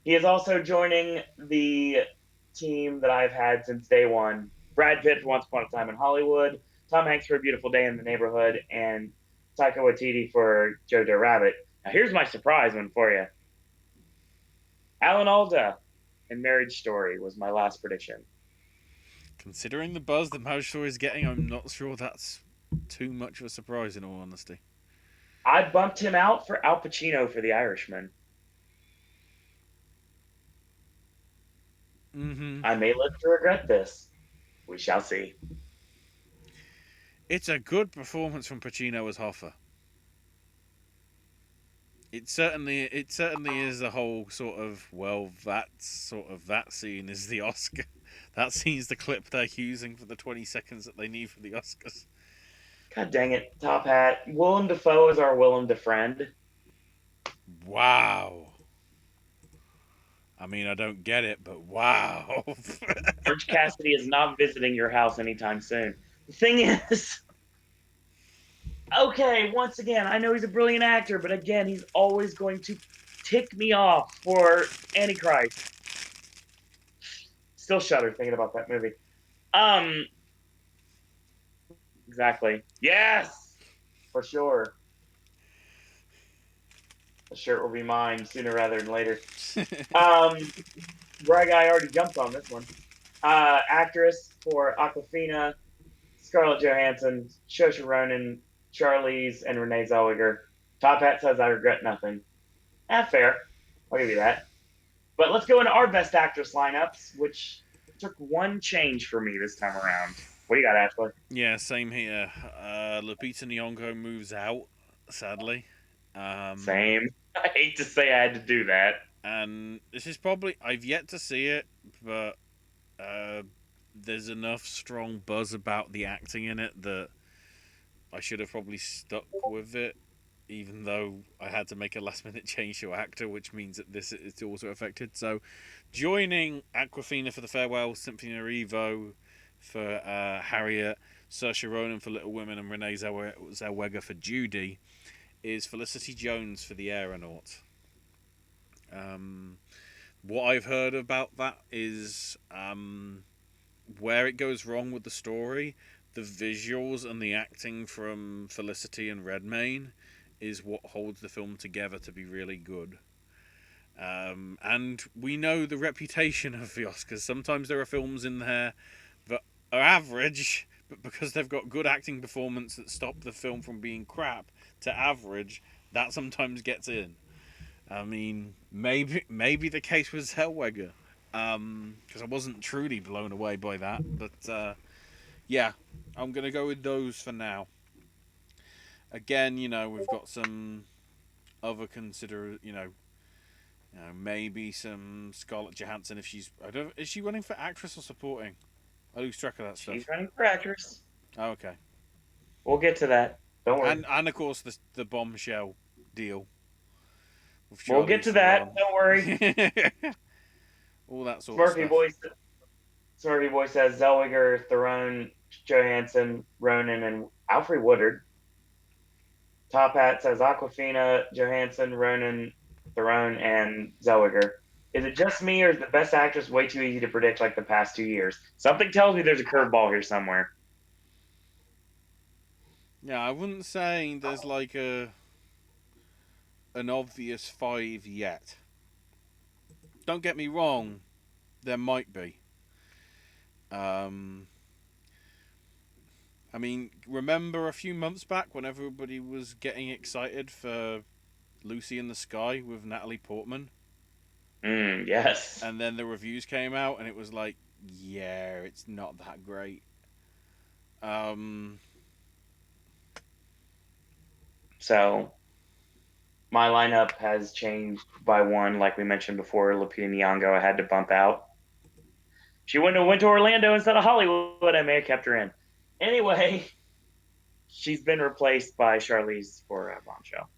Speaker 1: He is also joining the team that I've had since day one. Brad Pitt for Once Upon a Time in Hollywood, Tom Hanks for A Beautiful Day in the Neighborhood, and Taika Waititi for Jojo Rabbit. Now here's my surprise one for you. Alan Alda in Marriage Story was my last prediction.
Speaker 2: Considering the buzz that Marriage Story is getting, I'm not sure that's too much of a surprise. In all honesty.
Speaker 1: I bumped him out for Al Pacino for The Irishman.
Speaker 2: Mm-hmm.
Speaker 1: I may live to regret this. We shall see.
Speaker 2: It's a good performance from Pacino as Hoffa. It certainly is a whole sort of, well, that scene is the Oscar. That scene's the clip they're using for the 20 seconds that they need for the Oscars.
Speaker 1: God dang it, Top Hat. Willem Dafoe is our Willem Defriend.
Speaker 2: Wow. I mean, I don't get it, but wow.
Speaker 1: Orange Cassidy is not visiting your house anytime soon. The thing is, okay, once again, I know he's a brilliant actor, but again, he's always going to tick me off for Antichrist. Still shudder thinking about that movie. Um, exactly. Yes, for sure. The shirt will be mine sooner rather than later. Um, Greg, I already jumped on this one. Actress for Aquafina, Scarlett Johansson, Saoirse Ronan, Charlize, and Renee Zellweger. Top Hat says I regret nothing. Fair. I'll give you that. But let's go into our best actress lineups, which took one change for me this time around. What do you got, Ashley?
Speaker 2: Yeah, same here. Lupita Nyong'o moves out, sadly. Um,
Speaker 1: Same. I hate to say I had to do that.
Speaker 2: and this is probably I've yet to see it, but uh, there's enough strong buzz about the acting in it that I should have probably stuck with it, even though I had to make a last minute change to actor, which means that this is also affected. So, joining Aquafina for the farewell, Symphony Evo for Harriet, Saoirse Ronan for Little Women, and Renee Zellweger for Judy is Felicity Jones for the Aeronaut. Um, what I've heard about that is where it goes wrong with the story, the visuals and the acting from Felicity and Redmayne is what holds the film together to be really good. And we know the reputation of the Oscars. Sometimes there are films in there that are average, but because they've got good acting performance that stop the film from being crap to average, that sometimes gets in. I mean, maybe the case was Zellweger, because I wasn't truly blown away by that. But yeah, I'm gonna go with those for now. Again, we've got some other maybe some Scarlett Johansson if she's I don't is she running for actress or supporting? I lose track of that
Speaker 1: She's
Speaker 2: stuff.
Speaker 1: running for actress.
Speaker 2: Oh, okay,
Speaker 1: We'll get to that. Don't worry.
Speaker 2: and of course the bombshell deal with
Speaker 1: We'll get
Speaker 2: Charlize
Speaker 1: to that.
Speaker 2: Theron.
Speaker 1: Don't worry.
Speaker 2: All that sort of
Speaker 1: Smurfy
Speaker 2: stuff.
Speaker 1: boy. Smurfy boy says Zellweger, Theron, Johansson, Ronan, and Alfred Woodard. Top Hat says Aquafina, Johansson, Ronan, Theron, and Zellweger. Is it just me, or is the best actress way too easy to predict like the past 2 years? Something tells me there's a curveball here somewhere.
Speaker 2: Yeah, I wouldn't say there's like an obvious five yet. Don't get me wrong, there might be. Um, I mean, remember a few months back when everybody was getting excited for Lucy in the Sky with Natalie Portman,
Speaker 1: Yes.
Speaker 2: and then the reviews came out, and it was like, yeah, it's not that great. Um,
Speaker 1: So my lineup has changed by one, like we mentioned before. Lupita Nyong'o I had to bump out. She wouldn't have went to Orlando instead of Hollywood. I may have kept her in. Anyway, she's been replaced by Charlize for Bombshell.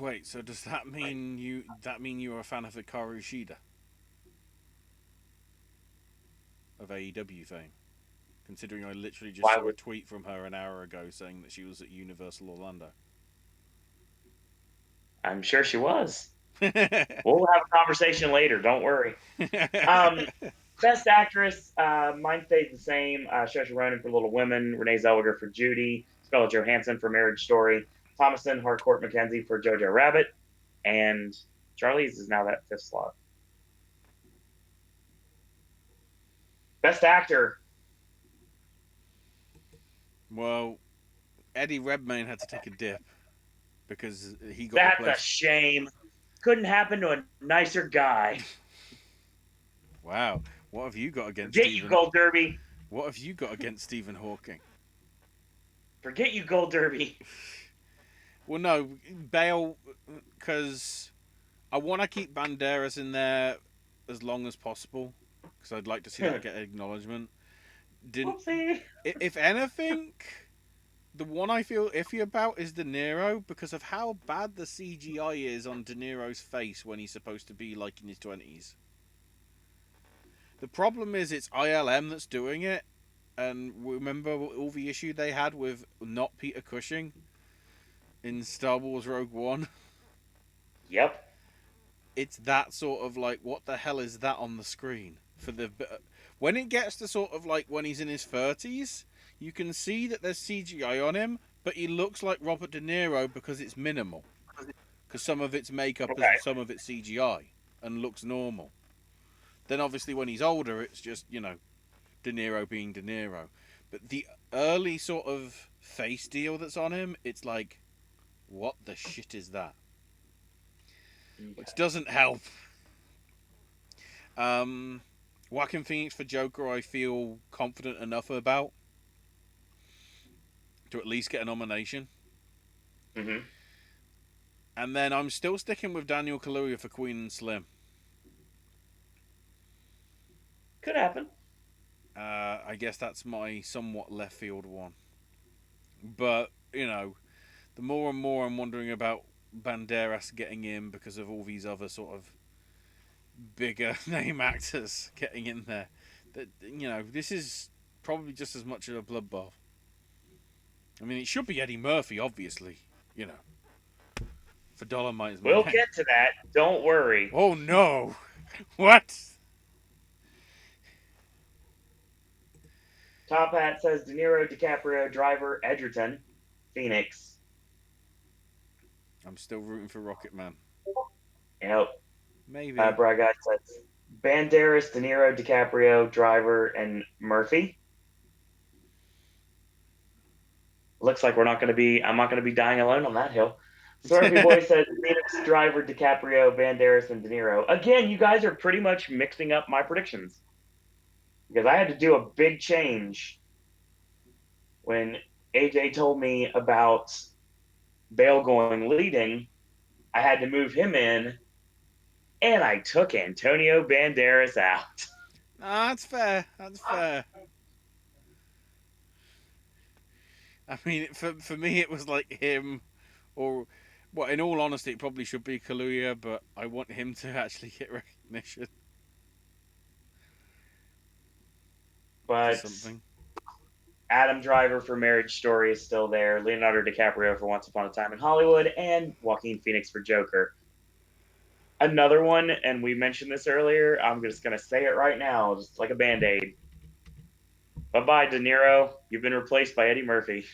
Speaker 2: wait, so does that mean you're a fan of Hikaru Shida of AEW fame? Considering I literally just
Speaker 1: Why
Speaker 2: saw a
Speaker 1: would
Speaker 2: tweet from her an hour ago saying that she was at Universal Orlando.
Speaker 1: I'm sure she was. We'll have a conversation later. Don't worry. Um, Best actress, mine stays the same. Saoirse Ronan for Little Women, Renee Zellweger for Judy, Scarlett Johansson for Marriage Story, Thomason Harcourt McKenzie for Jojo Rabbit, and Charlize is now that fifth slot. Best actor,
Speaker 2: Well, Eddie Redmayne had to take a dip because he got
Speaker 1: that's a
Speaker 2: replaced.
Speaker 1: shame. Couldn't happen to a nicer guy.
Speaker 2: Wow, what have you got against
Speaker 1: Forget you,
Speaker 2: Stephen?
Speaker 1: Gold Derby.
Speaker 2: What have you got against Stephen Hawking?
Speaker 1: Forget you, Gold Derby.
Speaker 2: Well, no, Bale, because I want to keep Banderas in there as long as possible because I'd like to see that get acknowledgement. Didn't.
Speaker 1: Whoopsie.
Speaker 2: If anything, the one I feel iffy about is De Niro because of how bad the CGI is on De Niro's face when he's supposed to be like in his 20s. The problem is it's ILM that's doing it, and remember all the issue they had with not Peter Cushing in Star Wars Rogue One?
Speaker 1: Yep.
Speaker 2: It's that sort of like, what the hell is that on the screen? For the when it gets to sort of like when he's in his 30s, you can see that there's CGI on him, but he looks like Robert De Niro because it's minimal. Because some of it's makeup
Speaker 1: Okay.
Speaker 2: and some of it's CGI and looks normal. Then obviously when he's older, it's just De Niro being De Niro. But the early sort of face deal that's on him, it's like, what the shit is that? Which
Speaker 1: Okay.
Speaker 2: doesn't help. Um, Joaquin Phoenix for Joker, I feel confident enough about to at least get a nomination.
Speaker 1: Mm-hmm.
Speaker 2: And then I'm still sticking with Daniel Kaluuya for Queen and Slim.
Speaker 1: Could happen.
Speaker 2: I guess that's my somewhat left field one. But, the more and more I'm wondering about Banderas getting in because of all these other sort of bigger name actors getting in there. That this is probably just as much of a bloodbath. I mean, it should be Eddie Murphy, obviously. You know, for Dolomite is my
Speaker 1: We'll
Speaker 2: name.
Speaker 1: get to that. Don't worry.
Speaker 2: Oh no! What?
Speaker 1: Top Hat says De Niro, DiCaprio, Driver, Edgerton, Phoenix.
Speaker 2: I'm still rooting for Rocket Man.
Speaker 1: Yep.
Speaker 2: Maybe.
Speaker 1: Bry Guy says Banderas, De Niro, DiCaprio, Driver, and Murphy. Looks like we're not going to be. I'm not going to be dying alone on that hill. Smurfy Boy says Phoenix, Driver, DiCaprio, Banderas, and De Niro. Again, you guys are pretty much mixing up my predictions because I had to do a big change when AJ told me about Bale going leading. I had to move him in, and I took Antonio Banderas out.
Speaker 2: Nah, that's fair. That's fair. I mean, for me, it was like him, or, well, in all honesty, it probably should be Kaluuya, but I want him to actually get recognition for
Speaker 1: But
Speaker 2: something.
Speaker 1: Adam Driver for Marriage Story is still there. Leonardo DiCaprio for Once Upon a Time in Hollywood, and Joaquin Phoenix for Joker. Another one, and we mentioned this earlier. I'm just gonna say it right now, just like a band aid. Bye bye, De Niro. You've been replaced by Eddie Murphy.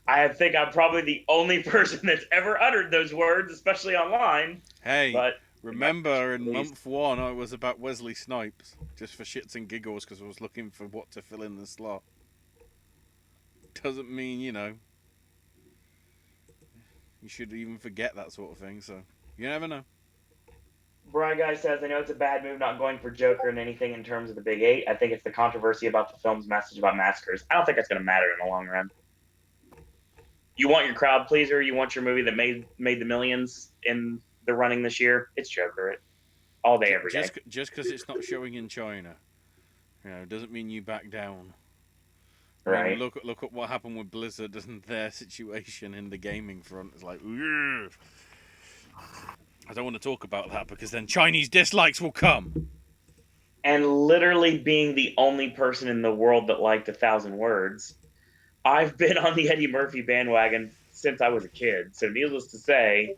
Speaker 1: I think I'm probably the only person that's ever uttered those words, especially online.
Speaker 2: Hey,
Speaker 1: But
Speaker 2: remember in
Speaker 1: released.
Speaker 2: month one, I was about Wesley Snipes, just for shits and giggles, because I was looking for what to fill in the slot. Doesn't mean, you should even forget that sort of thing, so you never know.
Speaker 1: Brian Guy says, I know it's a bad move not going for Joker and anything in terms of the Big Eight. I think it's the controversy about the film's message about massacres. I don't think that's going to matter in the long run. You want your crowd pleaser. You want your movie that made the millions in the running this year. It's Joker, all day, every day.
Speaker 2: Just because it's not showing in China, doesn't mean you back down. I mean,
Speaker 1: Right.
Speaker 2: look at what happened with Blizzard and their situation in the gaming front. It's like, ugh. I don't want to talk about that because then Chinese dislikes will come.
Speaker 1: And literally being the only person in the world that liked 1,000 words, I've been on the Eddie Murphy bandwagon since I was a kid. So, needless to say,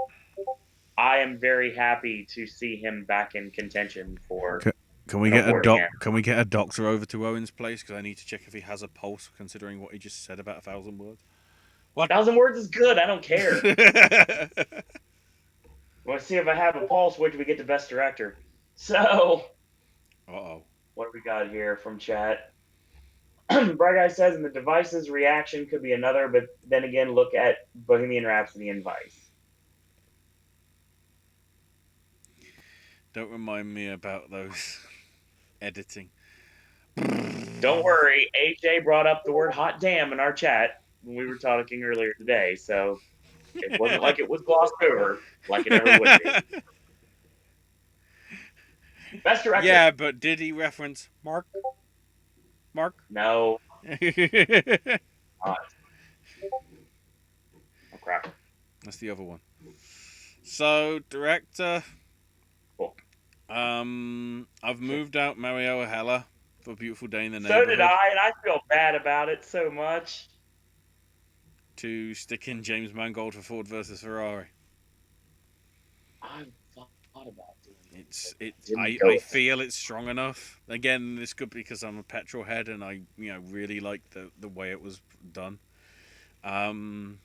Speaker 1: I am very happy to see him back in contention for
Speaker 2: Can we
Speaker 1: an
Speaker 2: get a
Speaker 1: award again.
Speaker 2: Can we get a doctor over to Owen's place? Because I need to check if he has a pulse, considering what he just said about 1,000 words. What?
Speaker 1: 1,000 words is good. I don't care. Want to see if I have a pulse? Wait till we get to Best Director. So,
Speaker 2: Oh.
Speaker 1: what do we got here from chat? Bright Guy says, and the device's reaction could be another, but then again, look at Bohemian Rhapsody and Vice.
Speaker 2: Don't remind me about those editing.
Speaker 1: Don't worry, AJ brought up the word hot damn in our chat when we were talking earlier today, so it wasn't like it was glossed over like it ever would be. Best director.
Speaker 2: Yeah, but did he reference Mark? Mark?
Speaker 1: No.
Speaker 2: That's
Speaker 1: Uh, oh crap.
Speaker 2: the other one. So, director,
Speaker 1: Cool.
Speaker 2: I've moved out Mario Heller for a Beautiful Day in the
Speaker 1: So did
Speaker 2: Neighborhood
Speaker 1: I, and I feel bad about it so much.
Speaker 2: to stick in James Mangold for Ford versus Ferrari.
Speaker 1: I thought about doing that, but
Speaker 2: It's
Speaker 1: I
Speaker 2: it.
Speaker 1: didn't
Speaker 2: I
Speaker 1: go with it.
Speaker 2: feel it's strong enough. Again, this could be because I'm a petrol head and I really like the way it was done. Um,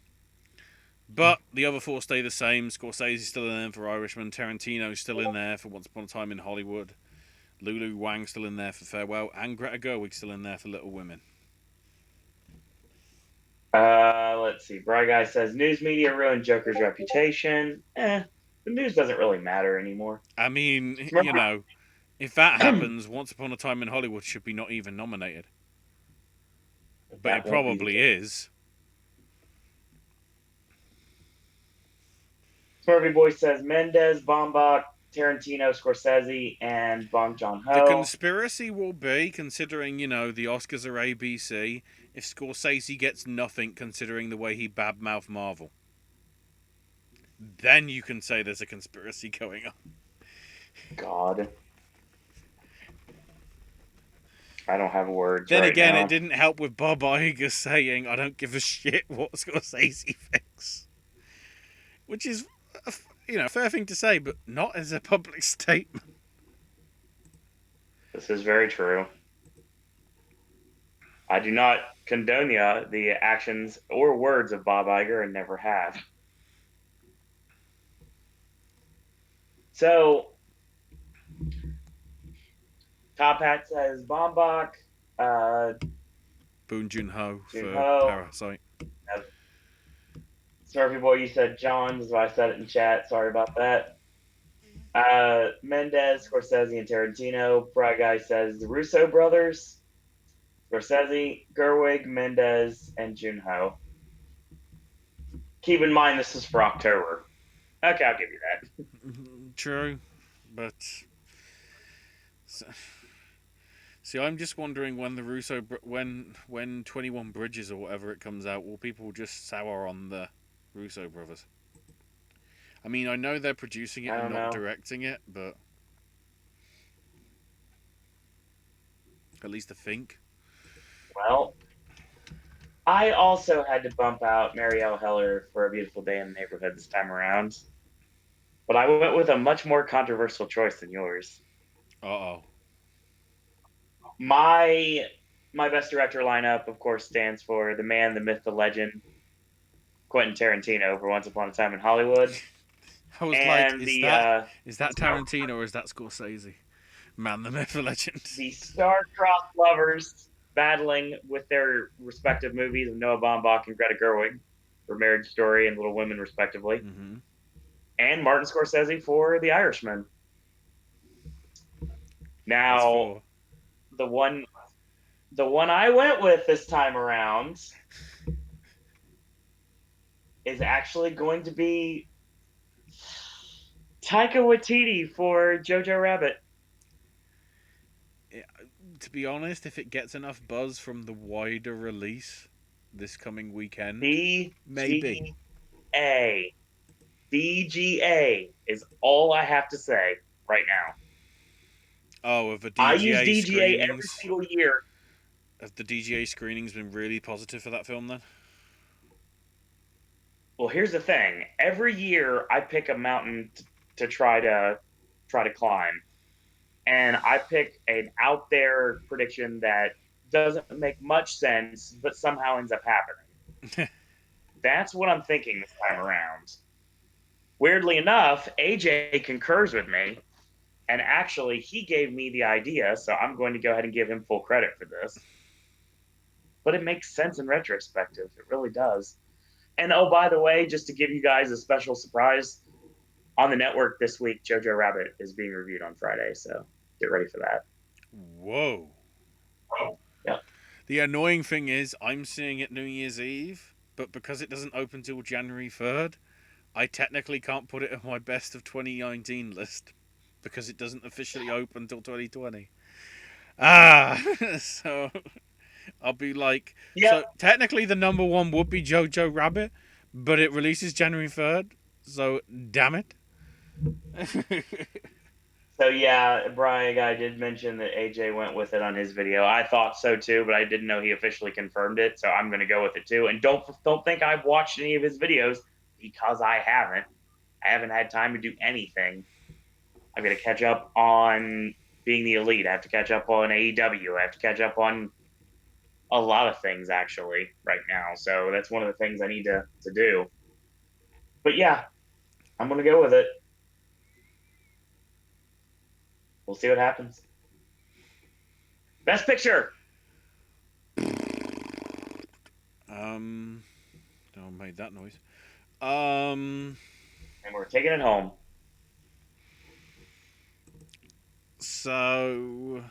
Speaker 2: but the other four stay the same. Scorsese's still in there for Irishman. Tarantino's still in there for Once Upon a Time in Hollywood. Lulu Wang's still in there for Farewell, and Greta Gerwig's still in there for Little Women.
Speaker 1: Let's see. Bry Guy says news media ruined Joker's reputation. The news doesn't really matter anymore.
Speaker 2: I mean,
Speaker 1: Remember,
Speaker 2: if that happens, Once Upon a Time in Hollywood should be not even nominated, but it
Speaker 1: that won't be the
Speaker 2: probably
Speaker 1: case.
Speaker 2: is.
Speaker 1: Smurfy Boy says Mendez, Baumbach, Tarantino, Scorsese, and Bong Joon
Speaker 2: The
Speaker 1: Ho.
Speaker 2: conspiracy will be, considering, the Oscars are ABC, if Scorsese gets nothing considering the way he badmouthed Marvel. Then you can say there's a conspiracy going on.
Speaker 1: God, I don't have words
Speaker 2: Then
Speaker 1: right
Speaker 2: again, it
Speaker 1: now.
Speaker 2: didn't help with Bob Iger saying, I don't give a shit what Scorsese thinks. Which is, a fair thing to say, but not as a public statement.
Speaker 1: This is very true. I do not condone the actions or words of Bob Iger and never have. So, Top Hat says Baumbach, uh,
Speaker 2: Boon Joon Ho
Speaker 1: Jun
Speaker 2: for
Speaker 1: Ho.
Speaker 2: Parasite.
Speaker 1: Smurfy Boy, you said John, so I said it in chat. Sorry about that. Mendez, Scorsese, and Tarantino. Fry Guy says the Russo brothers, Scorsese, Gerwig, Mendez, and Junho. Keep in mind this is for October. Okay, I'll give you that.
Speaker 2: True, but see, I'm just wondering when the when 21 Bridges or whatever it comes out, will people just sour on the Russo brothers? I mean, I know they're producing it
Speaker 1: I
Speaker 2: and
Speaker 1: don't
Speaker 2: not
Speaker 1: know.
Speaker 2: directing it, but at least I think.
Speaker 1: Well, I also had to bump out Marielle Heller for A Beautiful Day in the Neighborhood this time around, but I went with a much more controversial choice than yours.
Speaker 2: Uh oh.
Speaker 1: My my best director lineup, of course, stands for the man, the myth, the legend, Quentin Tarantino for Once Upon a Time in Hollywood,
Speaker 2: I was like,
Speaker 1: and
Speaker 2: is that Tarantino or is that Scorsese? Man, the myth, the legend.
Speaker 1: the star-crossed lovers battling with their respective movies of Noah Baumbach and Greta Gerwig for Marriage Story and Little Women, respectively,
Speaker 2: Mm-hmm.
Speaker 1: and Martin Scorsese for The Irishman.
Speaker 2: As
Speaker 1: Now,
Speaker 2: for
Speaker 1: the one the one I went with this time around is actually going to be Taika Waititi for Jojo Rabbit.
Speaker 2: to be honest, if it gets enough buzz from the wider release this coming weekend, maybe.
Speaker 1: BGA. BGA is all I have to say right now.
Speaker 2: Oh, have the
Speaker 1: I use
Speaker 2: DGA
Speaker 1: DGA every
Speaker 2: screenings?
Speaker 1: single year.
Speaker 2: Have the DGA screenings been really positive for that film then?
Speaker 1: Well, here's the thing. Every year I pick a mountain to try to climb, and I pick an out there prediction that doesn't make much sense, but somehow ends up happening. That's what I'm thinking this time around. Weirdly enough, AJ concurs with me, and actually, he gave me the idea, so I'm going to go ahead and give him full credit for this. But it makes sense in retrospective. It really does. And oh, by the way, just to give you guys a special surprise, on the network this week, Jojo Rabbit is being reviewed on Friday, so get ready for that.
Speaker 2: Whoa.
Speaker 1: Yep.
Speaker 2: The annoying thing is, I'm seeing it New Year's Eve, but because it doesn't open till January 3rd, I technically can't put it on my best of 2019 list. because it doesn't officially open until 2020. Ah, so I'll be like,
Speaker 1: Yep.
Speaker 2: so technically the number one would be Jojo Rabbit, but it releases January 3rd. So damn it.
Speaker 1: So yeah, Brian guy did mention that AJ went with it on his video. I thought so too, but I didn't know he officially confirmed it. So I'm going to go with it too. And don't think I've watched any of his videos because I haven't. I haven't had time to do anything. I've got to catch up on being the elite. I have to catch up on AEW. I have to catch up on a lot of things actually right now. So that's one of the things I need to do. But yeah, I'm going to go with it. We'll see what happens. Best picture.
Speaker 2: um, no one made that noise. Um,
Speaker 1: And we're taking it home.
Speaker 2: so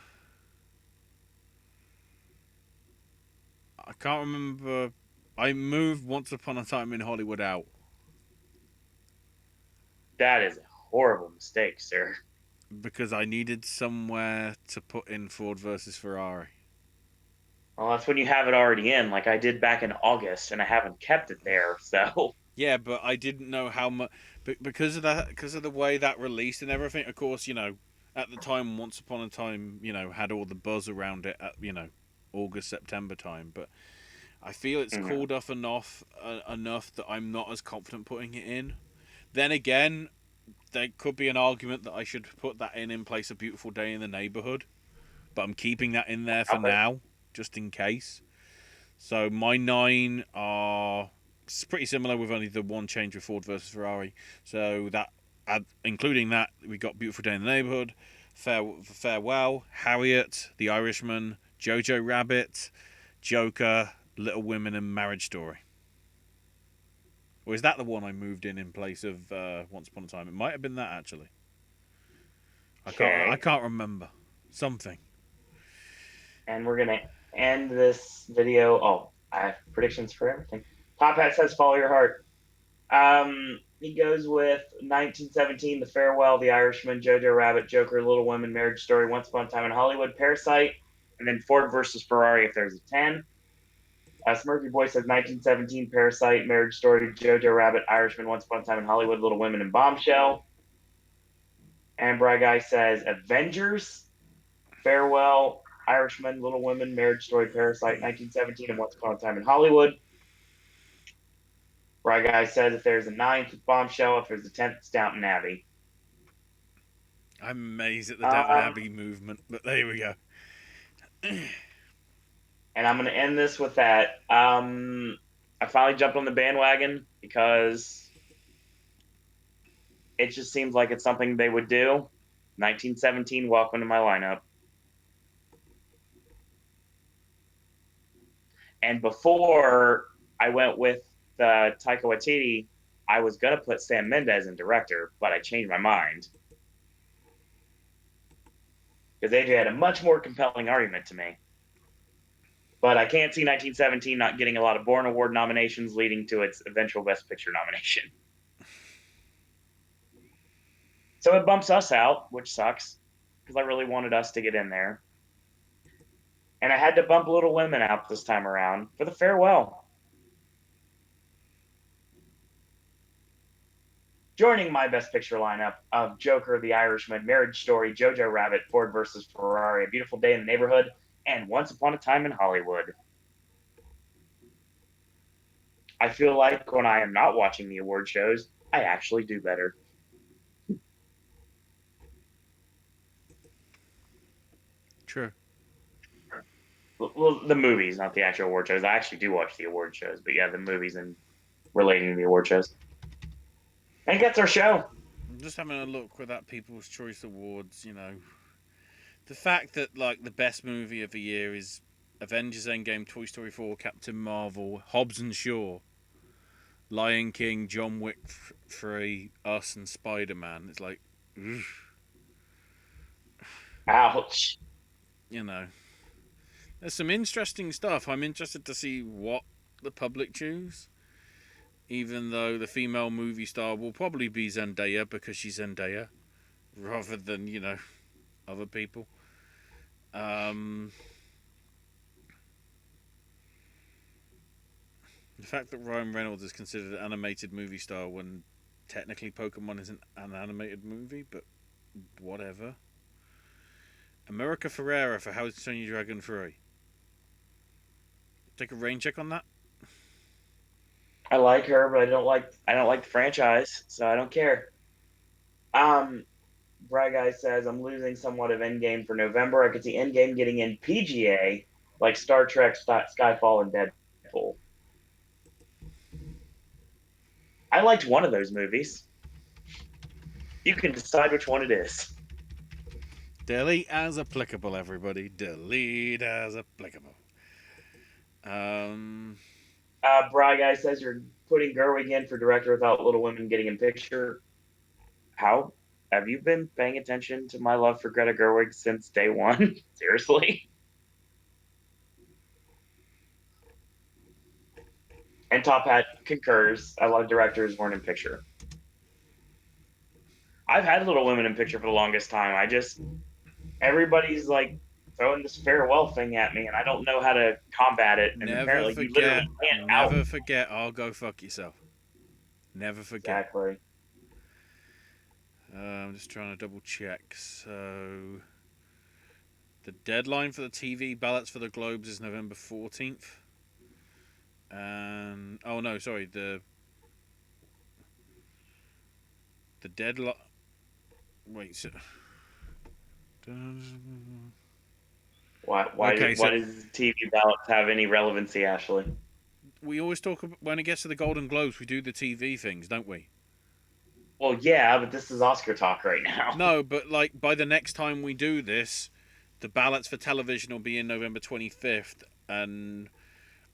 Speaker 2: I can't remember. I moved Once Upon a Time in Hollywood out
Speaker 1: That is a horrible mistake, sir.
Speaker 2: because I needed somewhere to put in Ford versus Ferrari.
Speaker 1: Well, that's when you have it already in, like I did back in August, and I haven't kept it there. So,
Speaker 2: Yeah, but I didn't know how much because of that, because of the way that released and everything. Of course, at the time, Once Upon a Time, had all the buzz around it at August September time. But I feel it's
Speaker 1: mhm.
Speaker 2: cooled off enough that I'm not as confident putting it in. Then again, there could be an argument that I should put that in place of Beautiful Day in the Neighborhood, but I'm keeping that in there for
Speaker 1: Okay.
Speaker 2: now, just in case. So my nine are pretty similar with only the one change with Ford versus Ferrari. So that, including that, we got Beautiful Day in the Neighborhood, Farewell, Harriet, The Irishman, Jojo Rabbit, Joker, Little Women, and Marriage Story. Or is that the one I moved in place of Once Upon a Time? It might have been that actually. I
Speaker 1: Okay.
Speaker 2: can't remember. Something.
Speaker 1: And we're gonna end this video. Oh, I have predictions for everything. Top Hat says follow your heart. He goes with 1917, The Farewell, The Irishman, Jojo Rabbit, Joker, Little Women, Marriage Story, Once Upon a Time in Hollywood, Parasite, and then Ford versus Ferrari if there's a 10. Smurfy Boy says 1917, Parasite, Marriage Story, Jojo Rabbit, Irishman, Once Upon a Time in Hollywood, Little Women, and Bombshell. And Bry Guy says Avengers, Farewell, Irishman, Little Women, Marriage Story, Parasite, 1917, and Once Upon a Time in Hollywood. Bry Guy says if there's a ninth, it's Bombshell. If there's a 10th, it's Downton Abbey.
Speaker 2: I'm amazed at the Downton
Speaker 1: Um,
Speaker 2: Abbey movement, but there we go.
Speaker 1: and I'm going to end this with that. I finally jumped on the bandwagon because it just seems like it's something they would do. 1917, welcome to my lineup. And before I went with Taika Waititi, I was going to put Sam Mendes in director, but I changed my mind because AJ had a much more compelling argument to me. But I can't see 1917 not getting a lot of Born Award nominations, leading to its eventual Best Picture nomination. So it bumps us out, which sucks because I really wanted us to get in there. And I had to bump Little Women out this time around for The Farewell. Joining my Best Picture lineup of Joker, The Irishman, Marriage Story, Jojo Rabbit, Ford versus Ferrari, A Beautiful Day in the Neighborhood, and Once Upon a Time in Hollywood. I feel like when I am not watching the award shows, I actually do better.
Speaker 2: True.
Speaker 1: Well, the movies, not the actual award shows. I actually do watch the award shows, but yeah, the movies and relating to the award shows. I think that's our show.
Speaker 2: I'm just having a look with that People's Choice Awards. The fact that like the best movie of the year is Avengers: Endgame, Toy Story 4, Captain Marvel, Hobbs and Shaw, Lion King, John Wick 3, Us, and Spider Man. It's like, ugh,
Speaker 1: Ouch.
Speaker 2: you know, there's some interesting stuff. I'm interested to see what the public choose. Even though the female movie star will probably be Zendaya because she's Zendaya, rather than other people. Um, the fact that Ryan Reynolds is considered an animated movie star when technically Pokemon isn't an animated movie, but whatever. America Ferrera for How to Train Your Dragon 3. Take a rain check on that.
Speaker 1: I like her, but I don't like the franchise, so I don't care. Um, Bry Guy says I'm losing somewhat of Endgame for November. I could see Endgame getting in PGA like Star Trek, Skyfall, and Deadpool. I liked one of those movies. You can decide which one it is.
Speaker 2: Delete as applicable, everybody. Delete as applicable. Um,
Speaker 1: Bry Guy says you're putting Gerwig in for director without Little Women getting in picture. How have you been paying attention to my love for Greta Gerwig since day one? Seriously? And Top Hat concurs. A lot of directors weren't in picture. I've had Little Women in picture for the longest time. I just everybody's like throwing this farewell thing at me, and I don't know how to combat it. And
Speaker 2: never
Speaker 1: apparently, you literally
Speaker 2: forget.
Speaker 1: can't out.
Speaker 2: Never forget. I'll go fuck yourself. Never forget.
Speaker 1: Exactly.
Speaker 2: I'm just trying to double check. So the deadline for the TV ballots for the Globes is November 14th. And oh no, sorry. The deadline. Wait. So,
Speaker 1: Why? Why?
Speaker 2: okay,
Speaker 1: Why
Speaker 2: so
Speaker 1: does TV ballots have any relevancy, Ashley?
Speaker 2: we always talk about when it gets to the Golden Globes, we do the TV things, don't we?
Speaker 1: Well, yeah, but this is Oscar talk right now.
Speaker 2: No, but like by the next time we do this, the ballots for television will be in November 25th, and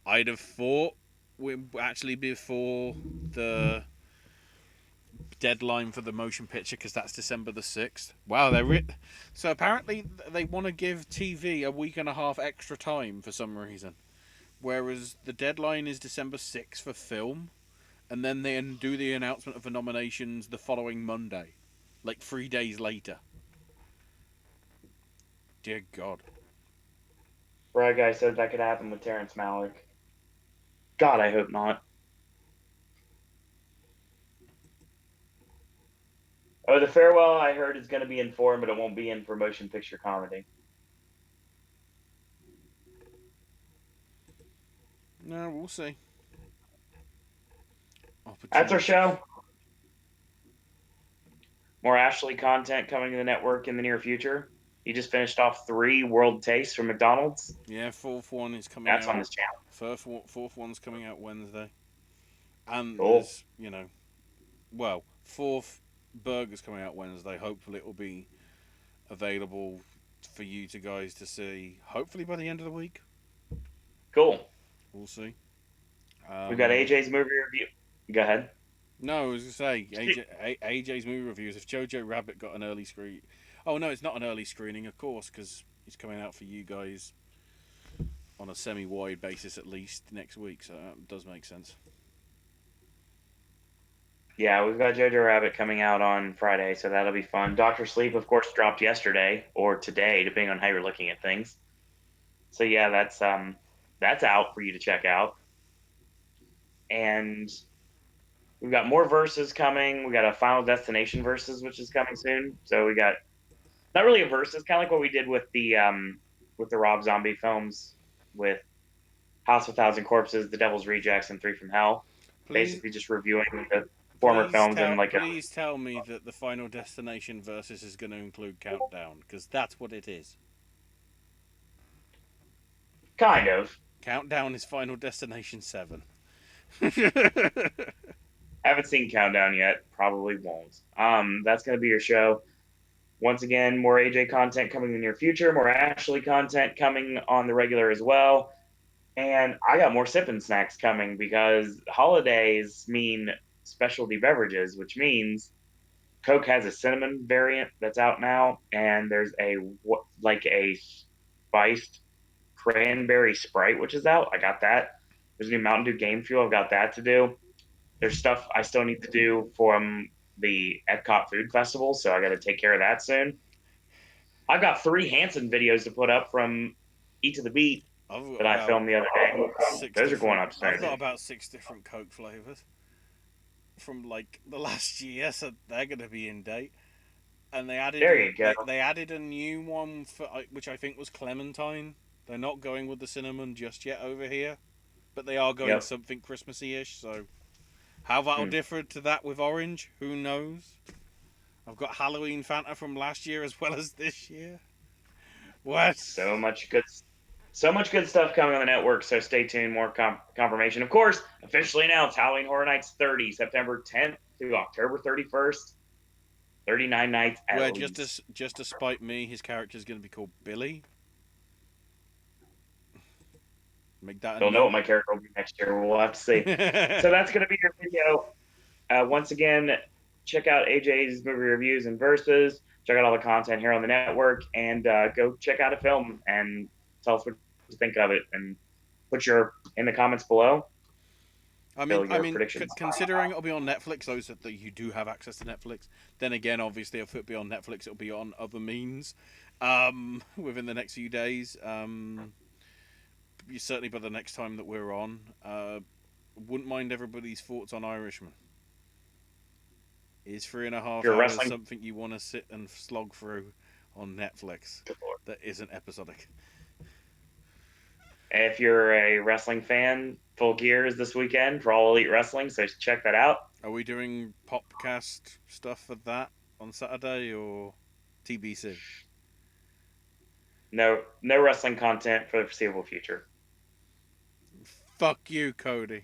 Speaker 2: I'd have thought we actually before the deadline for the motion picture because that's December the 6th. Wow, so apparently they want to give TV a week and a half extra time for some reason, whereas the deadline is December 6th for film, and then they do the announcement of the nominations the following Monday, like 3 days later. Dear God.
Speaker 1: Brad guy says that could happen with Terrence Malick. God, I hope not. Oh, the farewell I heard is going to be in form, but it won't be in for motion picture comedy.
Speaker 2: No, we'll see.
Speaker 1: That's our
Speaker 2: Opportunity.
Speaker 1: show. More Ashley content coming to the network in the near future. He just finished off 3 world tastes from McDonald's.
Speaker 2: Yeah, fourth one is coming
Speaker 1: That's
Speaker 2: out.
Speaker 1: on this channel.
Speaker 2: Fourth one's coming out Wednesday, and
Speaker 1: Cool.
Speaker 2: there's well, fourth burger's coming out Wednesday. Hopefully, it will be available for you to guys to see. Hopefully by the end of the week.
Speaker 1: Cool.
Speaker 2: We'll see.
Speaker 1: We've got
Speaker 2: Um,
Speaker 1: AJ's movie review. Go ahead.
Speaker 2: no, I was gonna say AJ's movie reviews. If Jojo Rabbit got an early screen, oh no, it's not an early screening, of course, because it's coming out for you guys on a semi-wide basis at least next week. So that does make sense.
Speaker 1: Yeah, we've got Jojo Rabbit coming out on Friday, so that'll be fun. Doctor Sleep, of course, dropped yesterday or today, depending on how you're looking at things. So yeah, that's out for you to check out. And we've got more verses coming. We got a Final Destination verses, which is coming soon. So we got not really a versus, kind of like what we did with the Rob Zombie films with House of a Thousand Corpses, The Devil's Rejects, and Three from Hell.
Speaker 2: Please,
Speaker 1: Basically, just reviewing the former films and like a
Speaker 2: please tell me that the Final Destination versus is going to include Countdown, because that's what it is.
Speaker 1: kind of.
Speaker 2: Countdown is Final Destination 7.
Speaker 1: Haven't seen Countdown yet. Probably won't. That's gonna be your show. Once again, more AJ content coming in the near future. More Ashley content coming on the regular as well. And I got more sipping snacks coming because holidays mean specialty beverages, which means Coke has a cinnamon variant that's out now, and there's a spiced cranberry Sprite which is out. I got that. There's a new Mountain Dew Game Fuel. I've got that to do. There's stuff I still need to do from the Epcot Food Festival, so I got to take care of that soon. I've got 3 Hanson videos to put up from Eat to the Beat
Speaker 2: I've got
Speaker 1: that I
Speaker 2: about
Speaker 1: filmed the other day.
Speaker 2: six
Speaker 1: Those are going
Speaker 2: different.
Speaker 1: up
Speaker 2: I've
Speaker 1: soon.
Speaker 2: got about 6 different Coke flavors from like the last year, so they're gonna be in date. And
Speaker 1: There you go.
Speaker 2: they added a new one for which I think was clementine. They're not going with the cinnamon just yet over here, but they are going
Speaker 1: Yep.
Speaker 2: something Christmassy-ish. So how that'll
Speaker 1: Hmm.
Speaker 2: differ to that with orange, who knows? I've got Halloween Fanta from last year as well as this year. What?
Speaker 1: So much good, so much good stuff coming on the network. So stay tuned. More confirmation, of course. Officially announced: Halloween Horror Nights 30, September 10th through October 31st. 39 nights
Speaker 2: Where
Speaker 1: at least.
Speaker 2: just to spite me, his character is going to be called Billy. Make that a
Speaker 1: Don't know
Speaker 2: note.
Speaker 1: what my character will be next year. We'll have to see. So that's going to be your video. Once again, check out AJ's movie reviews and verses. Check out all the content here on the network, and go check out a film and tell us what you think of it. And put your in the comments below. Fill
Speaker 2: I
Speaker 1: your
Speaker 2: mean,
Speaker 1: predictions.
Speaker 2: considering it'll be on Netflix, those that you do have access to Netflix. Then again, obviously, if it be on Netflix, it'll be on other means within the next few days. Certainly by the next time that we're on. Wouldn't mind everybody's thoughts on Irishman. Is three and a
Speaker 1: If
Speaker 2: half
Speaker 1: you're a
Speaker 2: hours
Speaker 1: wrestling,
Speaker 2: something you want to sit and slog through on Netflix that isn't episodic?
Speaker 1: if you're a wrestling fan, Full Gear is this weekend for All Elite Wrestling, so check that out.
Speaker 2: Are we doing Popcast stuff for that on Saturday or TBC?
Speaker 1: No, no wrestling content for the foreseeable future.
Speaker 2: Fuck you, Cody.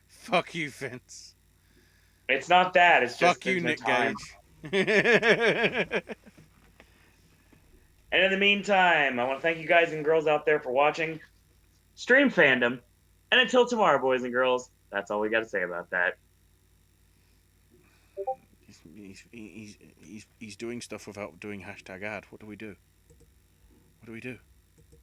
Speaker 2: Fuck you, Vince.
Speaker 1: It's not that. It's just
Speaker 2: Fuck you,
Speaker 1: there's no
Speaker 2: Nick
Speaker 1: time.
Speaker 2: Gage.
Speaker 1: And in the meantime, I want to thank you guys and girls out there for watching Stream Fandom. And until tomorrow, boys and girls, that's all we got to say about that.
Speaker 2: He's doing stuff without doing hashtag ad. What do we do? What do we do?